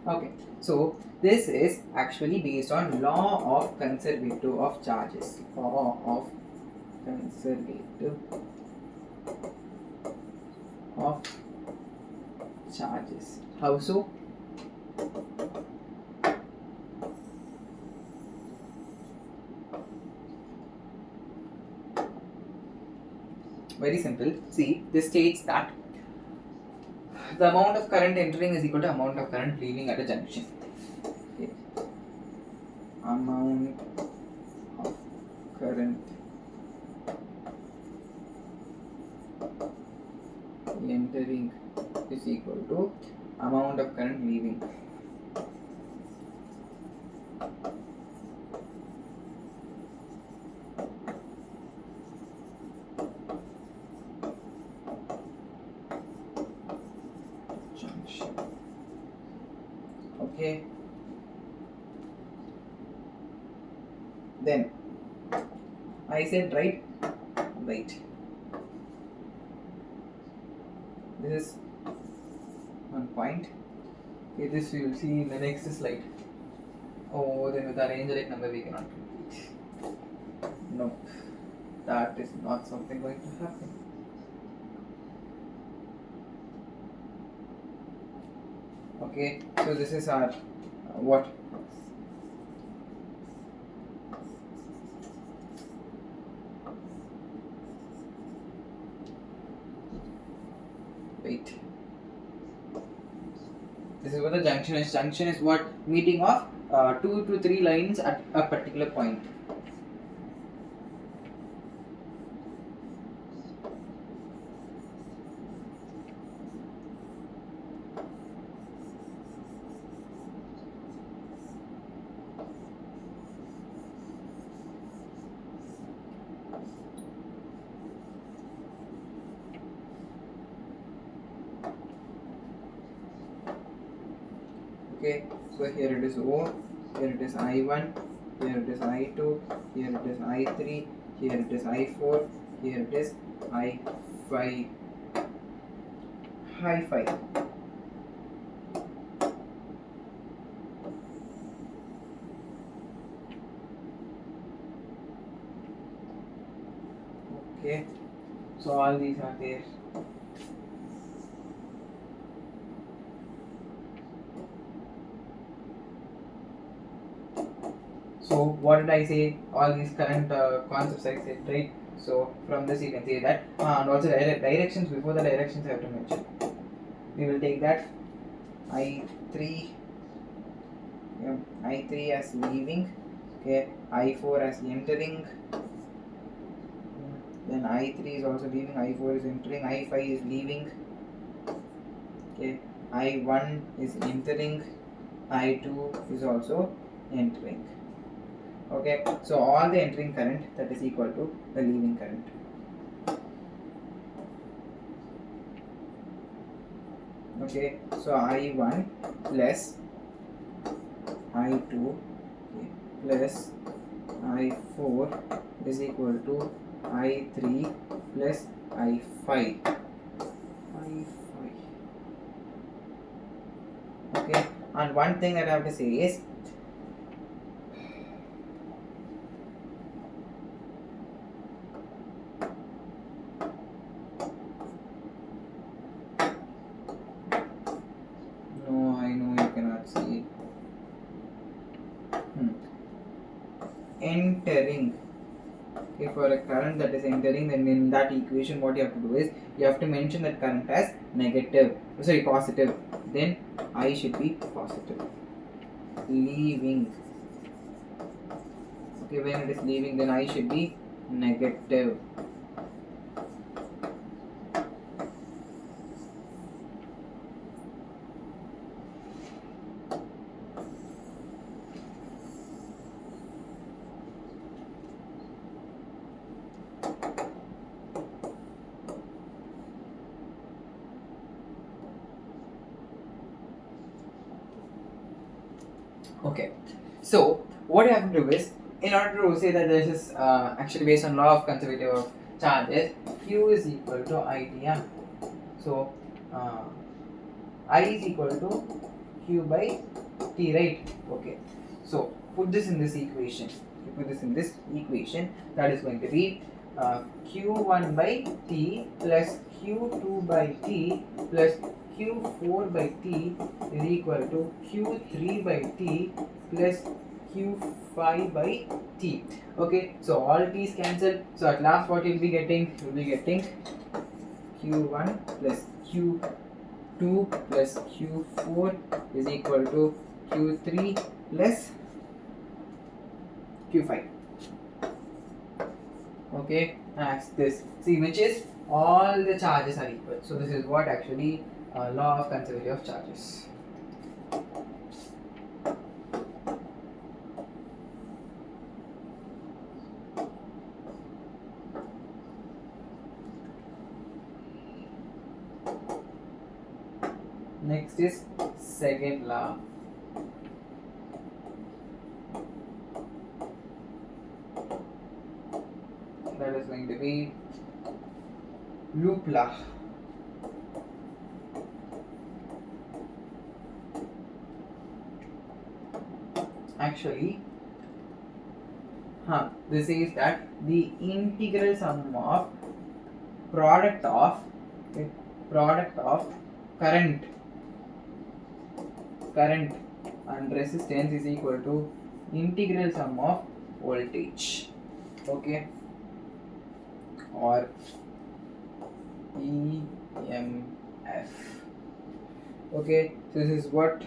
Okay, so this is actually based on law of conservative of charges. Law of conservative of charges. How so? Very simple. See, this states that the amount of current entering is equal to amount of current leaving at a junction. Okay. Amount of current entering is equal to amount of current leaving. Okay. Then I said right. This is one point. Okay, this we will see in the next slide. Oh, then with our angelic number we cannot complete. No, that is not something going to happen. Okay, so this is our what? Wait. This is what the junction is. Junction is what? Meeting of 2 to 3 lines at a particular point. Okay, so here it is O, here it is I1, here it is I2, here it is I3, here it is I4, here it is I5. High 5. Okay, so all these are there. So what did I say? All these current concepts I said, right? So from this you can say that, and also directions. Before the directions I have to mention. We will take that I3, yeah, I3 as leaving, okay, I4 as entering, then I3 is also leaving, I4 is entering, I5 is leaving, okay, I1 is entering, I2 is also entering. Okay, so all the entering current that is equal to the leaving current. Okay, so I1 plus I2, okay, plus I4 is equal to I3 plus I5. Okay, and one thing that I have to say is, no, I know you cannot see it. Entering. Okay, for a current that is entering, then in that equation what you have to do is you have to mention that current as positive. Then I should be positive. Leaving. Okay, when it is leaving, then I should be negative. Okay, so what you have to do is, in order to say that this is actually based on law of conservative of charges, Q is equal to ITM. So I is equal to Q by T, right? Okay, so put this in this equation. You put this in this equation, that is going to be Q1 by T plus Q2 by T plus Q4 by T is equal to Q3 by T plus Q5 by T. Okay, so all T's cancel. So at last what you'll be getting? You'll be getting Q1 plus Q2 plus Q4 is equal to Q3 plus Q5. Okay, as this. See, which is all the charges are equal. So this is what actually law of conservative of charges. Next is second law. going to be loopla. Actually, this is that the integral sum of product of current and resistance is equal to integral sum of voltage, okay, or EMF. Okay, so this is what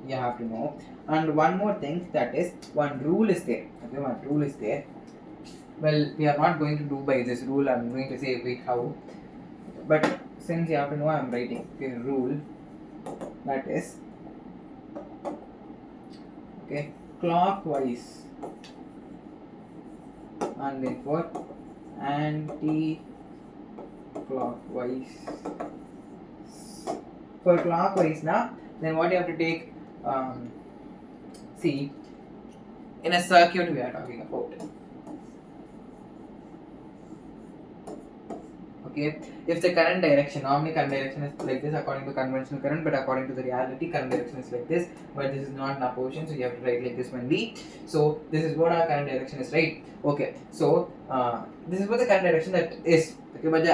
you have to know. And one more thing, that is one rule is there. Okay, one rule is there. Well, we are not going to do by this rule. I'm going to say wait how, but since you have to know, I'm writing the rule, that is, okay, clockwise, and then for anti-clockwise. For clockwise now, then what you have to take, see, in a circuit we are talking about. Okay, if the current direction, normally current direction is like this according to conventional current, but according to the reality, current direction is like this, but this is not in opposition, so you have to write like this only. So this is what our current direction is, right? Okay, so this is what the current direction that is. Okay, but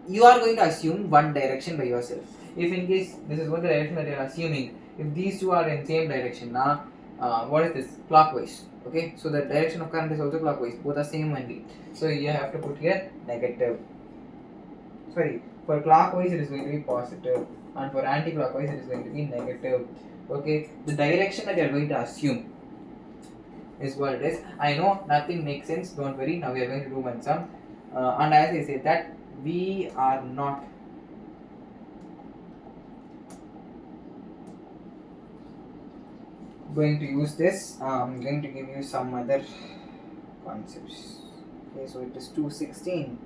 you are going to assume one direction by yourself. If in case this is what the direction that you are assuming, if these two are in same direction, now what is this? Clockwise. Okay, so the direction of current is also clockwise. Both are same only. So you have to put here negative. Sorry, for clockwise it is going to be positive, and for anti-clockwise it is going to be negative. Okay, the direction that you are going to assume is what it is. I know nothing makes sense. Don't worry. Now we are going to do one sum, and as I said that we are not going to use this. I'm going to give you some other concepts. Okay, so it is 216.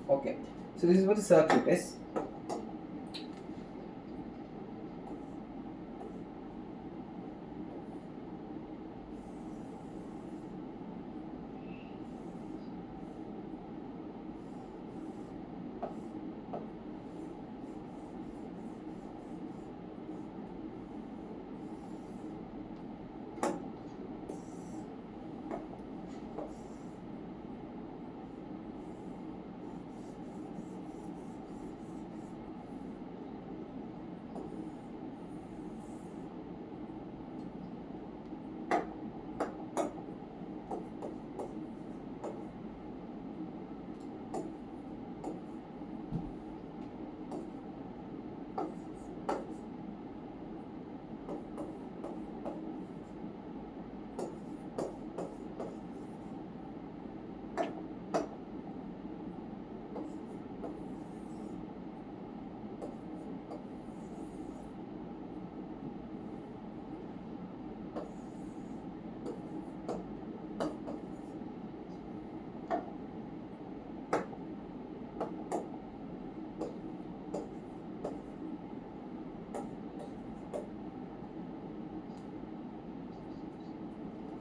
Okay, so this is what the circuit is.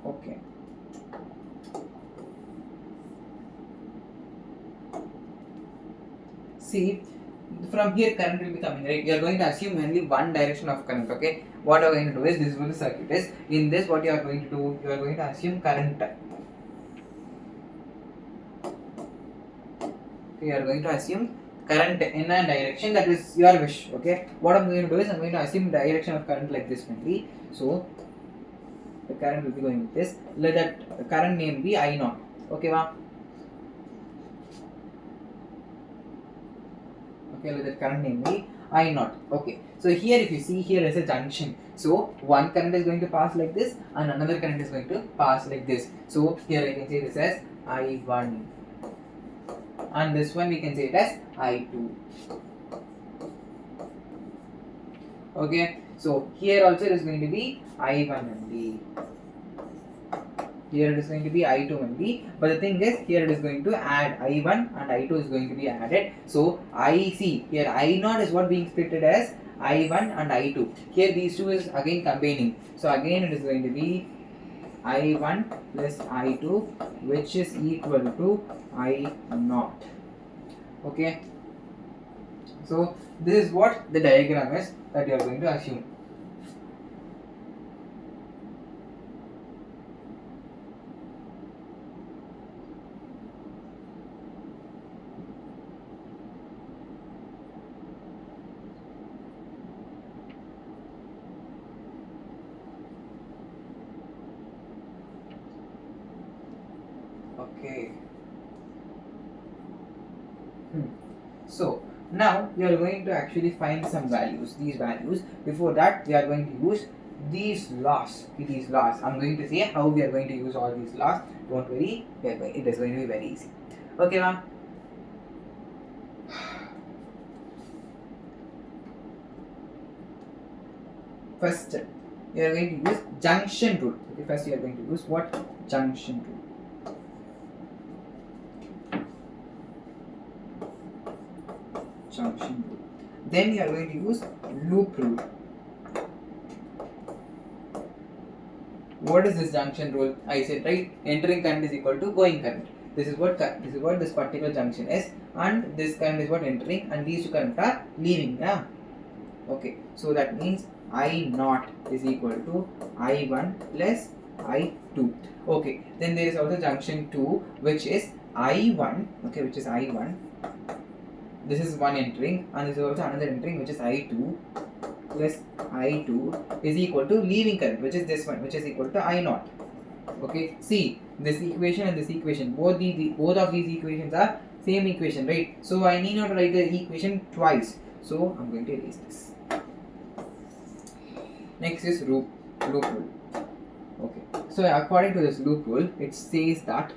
Okay. See, from here current will be coming, right? You are going to assume only one direction of current, okay? What you are going to do is, this is what the circuit is. In this, what you are going to do, you are going to assume current. Okay, you are going to assume current in a direction that is your wish, okay? What I'm going to do is, I'm going to assume direction of current like this only. So, the current will be going with this. Let that current name be I0. Okay, wow. Okay, let that current name be I0. Okay, so here if you see, here is a junction. So one current is going to pass like this, and another current is going to pass like this. So here I can say this as I1, and this one we can say it as I2. Okay, so here also it is going to be I1 only. Here it is going to be I2 only, but the thing is, here it is going to add I1 and I2 is going to be added. So IC, here I0 is what being split as I1 and I2. Here these two is again combining. So again it is going to be I1 plus I2, which is equal to I0. Okay, so this is what the diagram is that you are going to assume. Okay. So now we are going to actually find some values. These values. Before that, we are going to use these laws. Okay, these laws. I'm going to say how we are going to use all these laws. Don't worry. It is going to be very easy. Okay, ma'am. First, we are going to use junction rule. Okay, first we are going to use what? Junction rule. Junction rule. Then we are going to use loop rule. What is this junction rule? I said right, entering current is equal to going current. This is what this particular junction is, and this current is what entering, and these two current are leaving. Yeah. Okay. So that means I0 is equal to I1 plus I2. Okay. Then there is also junction 2, which is I1. Okay, which is I1. This is one entering, and this is also another entering, which is I2 plus I2 is equal to leaving current, which is this one, which is equal to I0. Okay, see this equation and this equation, both of these equations are same equation, right? So I need not write the equation twice. So I'm going to erase this. Next is loop rule. Okay, so according to this loop rule, it says that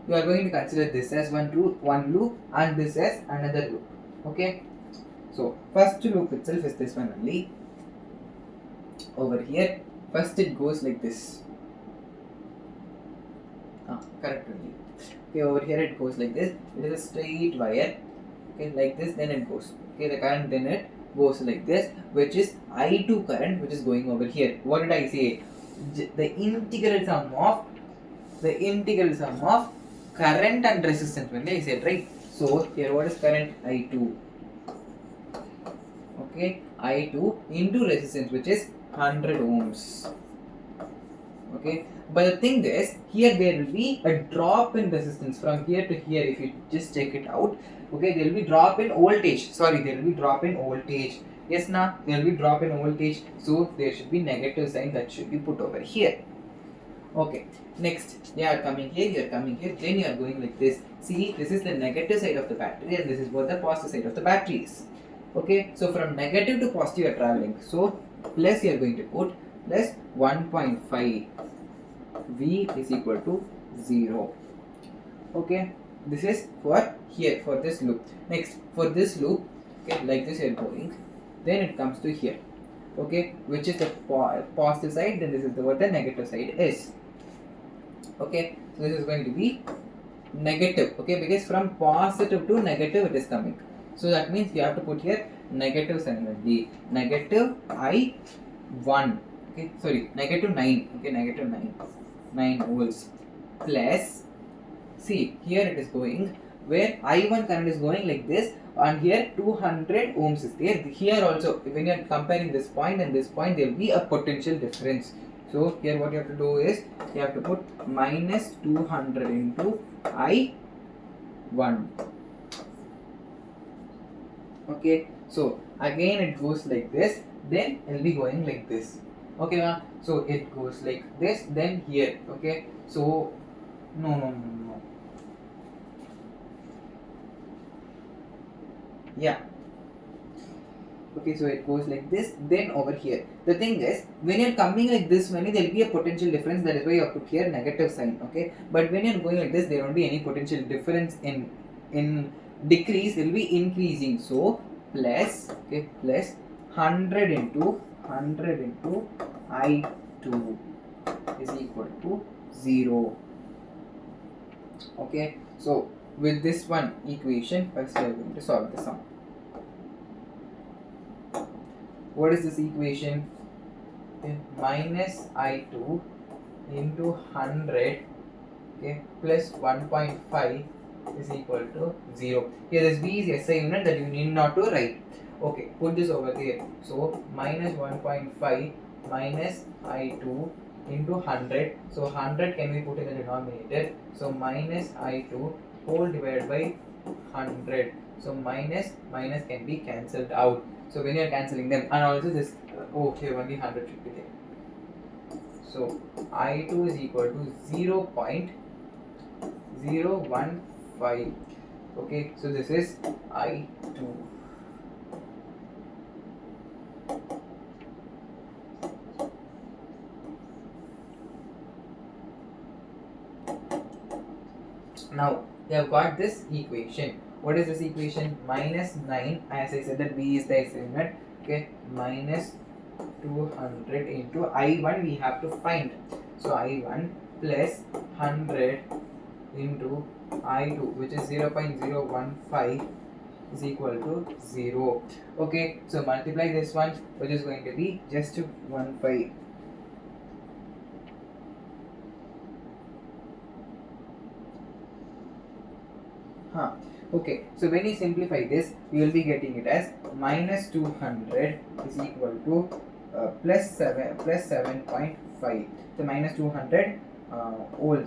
you are going to consider this as one loop and this as another loop. Okay. So first loop itself is this one only. Over here, first it goes like this. Correct only. Okay, over here it goes like this. It is a straight wire. Okay, like this. Then it goes. Okay, the current then it goes like this, which is I2 current, which is going over here. What did I say? The integral sum of current and resistance. When I said right. So here, what is current? I2. Okay, I2 into resistance, which is 100 ohms. Okay, but the thing is, here there will be a drop in resistance from here to here. If you just check it out, okay, there will be drop in voltage. Sorry, there will be drop in voltage. Yes, now there will be drop in voltage. So there should be negative sign that should be put over here. Okay, next, you are coming here, you are coming here, then you are going like this. See, this is the negative side of the battery, and this is what the positive side of the battery is. Okay, so from negative to positive you are traveling. So plus you are going to put plus 1.5 V is equal to 0. Okay, this is for here, for this loop. Next, for this loop, okay, like this you are going, then it comes to here. Okay, which is the positive side, then this is what the negative side is. Okay, so this is going to be negative. Okay, because from positive to negative it is coming. So that means you have to put here negative sign only. Negative I1. Okay, sorry, negative 9. Okay, negative 9 volts plus. See, here it is going where I1 current is going like this, and here 200 ohms is there. Here also, when you are comparing this point and this point, there will be a potential difference. So here what you have to do is you have to put minus 200 into I1. Okay, so again it goes like this, then it will be going like this. Okay, ma'am. So it goes like this, then here. Okay, so no. Yeah. Okay, so it goes like this, then over here. The thing is, when you're coming like this many, there will be a potential difference. That is why you have to put here negative sign. Okay, but when you're going like this, there won't be any potential difference in decrease. It will be increasing. So plus, okay, plus 100 into I2 is equal to 0. Okay, so with this one equation, first we are going to solve the sum. What is this equation? Okay, minus I2 into 100, okay, plus 1.5 is equal to 0. Here this B is SI unit that you need not to write. Okay, put this over there. So minus 1.5 minus I2 into 100. So 100 can be put in the denominator. So minus I2 whole divided by 100. So minus can be cancelled out. So when you are cancelling them, and also this, okay, only 100 should be there. So I2 is equal to 0.015. Okay, so this is I2. Now we have got this equation. What is this equation? Minus 9, as I said that B is the SI unit. Okay, minus 200 into I1 we have to find. So I1 plus 100 into I2, which is 0.015, is equal to 0. Okay, so multiply this one, which is going to be just 15. Okay, so when you simplify this, you will be getting it as minus 200 is equal to plus 7.5. So minus 200 old,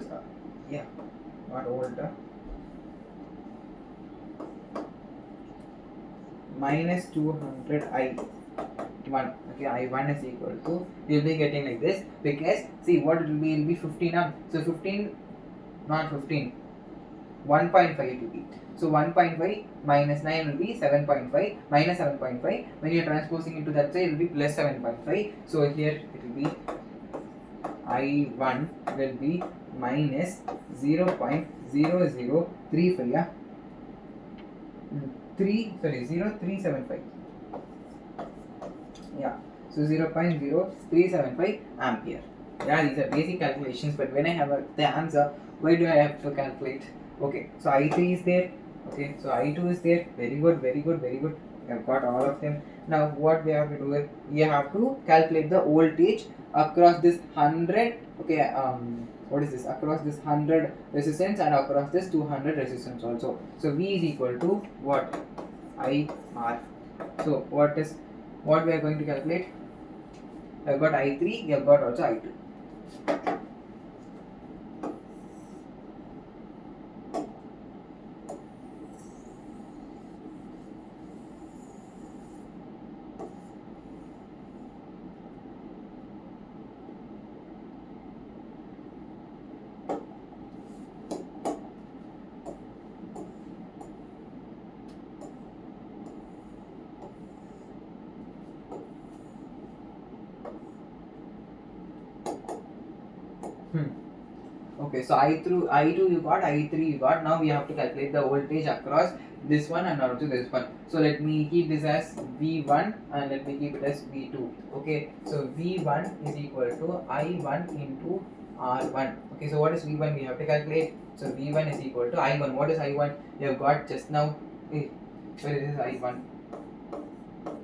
yeah, not old, minus 200 I1. Okay, I1 is equal to, you will be getting like this, because see what it will be 15. So 15, not 15, 1.5 it will be. So 1.5 minus 9 will be 7.5 minus 7.5. When you are transposing into that side, it will be plus 7.5. So here it will be I1 will be minus 0.0035. Yeah. 0375. Yeah. So 0.0375 ampere. Yeah, these are basic calculations, but when I have the answer, why do I have to calculate? Okay, so I3 is there. Okay, so I2 is there. Very good, very good, very good. I've got all of them. Now what we have to do is we have to calculate the voltage across this 100. Okay, what is this? Across this 100 resistance and across this 200 resistance also. So V is equal to what? IR. So what we are going to calculate? I've got I3, you have got also I2. Okay, so I2 you got, I3 you got. Now we have to calculate the voltage across this one and also this one. So let me keep this as V1 and let me keep it as V2. Okay, so V1 is equal to I1 into R1. Okay, so what is V1? We have to calculate. So V1 is equal to I1. What is I1? You have got just now. Where is this I1?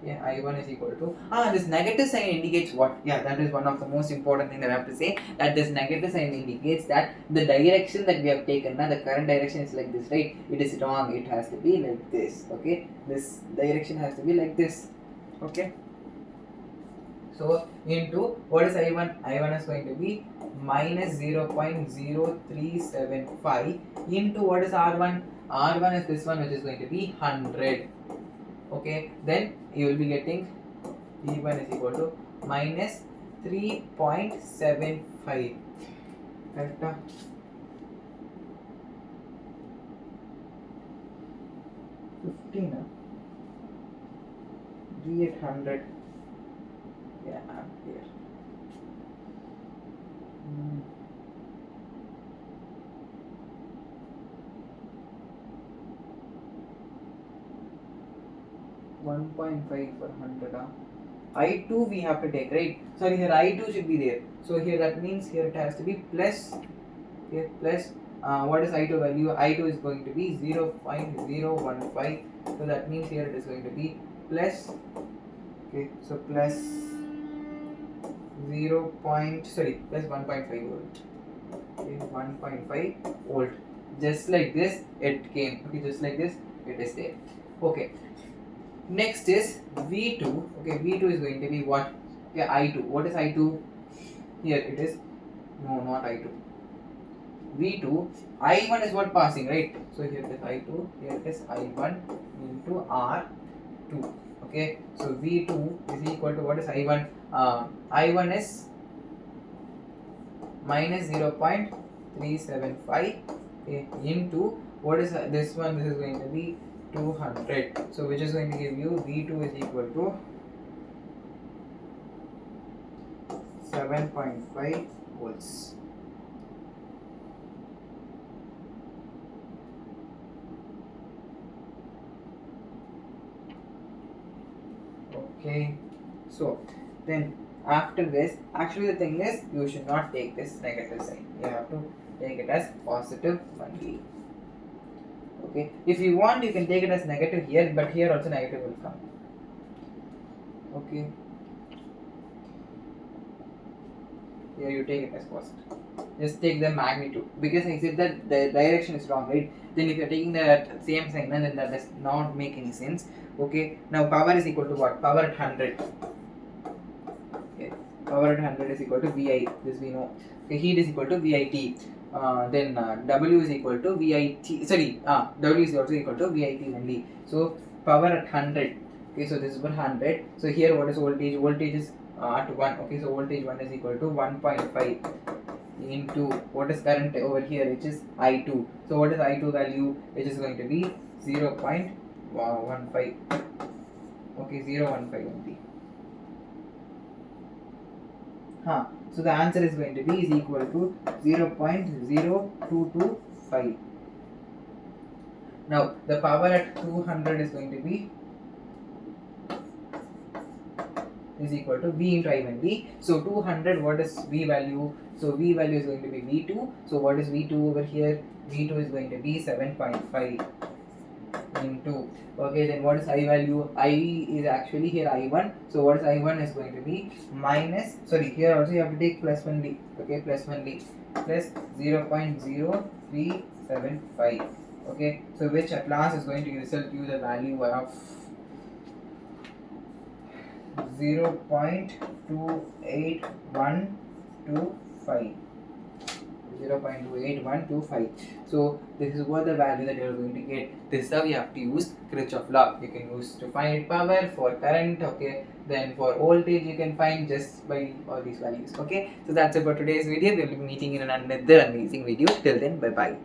Yeah, I1 is equal to, this negative sign indicates what? Yeah, that is one of the most important thing that I have to say, that this negative sign indicates that the direction that we have taken, the current direction is like this, right? It is wrong, it has to be like this. Okay, this direction has to be like this. Okay, so into what is I1? I1 is going to be minus 0.0375 into what is R1? R1 is this one, which is going to be 100. Okay, then you will be getting V1 is equal to minus 3.75. Correct? 15. G800. Yeah, ampere. Hmm. 1.5 for 100. I2 we have to take, right? Sorry, here I2 should be there. So here that means here it has to be plus. Here plus. What is I2 value? I2 is going to be 0.015. So that means here it is going to be plus. Okay, so plus plus 1.5 volt. Okay, 1.5 volt. Just like this it came. Okay, just like this it is there. Okay. Next is V2. Okay, V2 is going to be what? Okay, I2. What is I2? Here it is. No, not I2. V2. I1 is what passing, right? So here it is I2. Here it is I1 into R2. Okay. So V2 is equal to what is I1? I1 is minus 0.375, okay, into what is this one? This is going to be 200. So which is going to give you V2 is equal to 7.5 volts. Okay, so then after this, actually the thing is you should not take this negative sign. You have to take it as positive only. Okay, if you want you can take it as negative here, but here also negative will come. Okay, here you take it as positive. Just take the magnitude, because I said that the direction is wrong, right? Then if you are taking the same sign, then that does not make any sense. Okay, now power is equal to what? Power at 100. Okay, power at 100 is equal to Vi. This we know. Okay, heat is equal to Vit. Then W is equal to Vit. Sorry, W is also equal to Vit only. So power at 100. Okay, so this is for 100. So here what is voltage? Voltage is at 1. Okay, so voltage 1 is equal to 1.5 into what is current over here, which is I2. So what is I2 value? Which is going to be 0.15. Okay, 0.15 only. So the answer is going to be is equal to 0.0225. Now the power at 200 is going to be is equal to V into I only. So 200, what is V value? So V value is going to be V2. So what is V2 over here? V2 is going to be 7.5 into, okay, then what is I value? I is actually here I1. So what is I1 is going to be minus, sorry, here also you have to take plus 1D. Okay, plus 1D plus 0.0375. Okay, so which at last is going to result you the value of 0.28125. 0.28125. So this is what the value that you are going to get. This is how you have to use Kirchhoff law. You can use to find power, for current, okay, then for voltage you can find just by all these values. Okay, so that's it for today's video. We will be meeting in another amazing video. Till then, bye bye.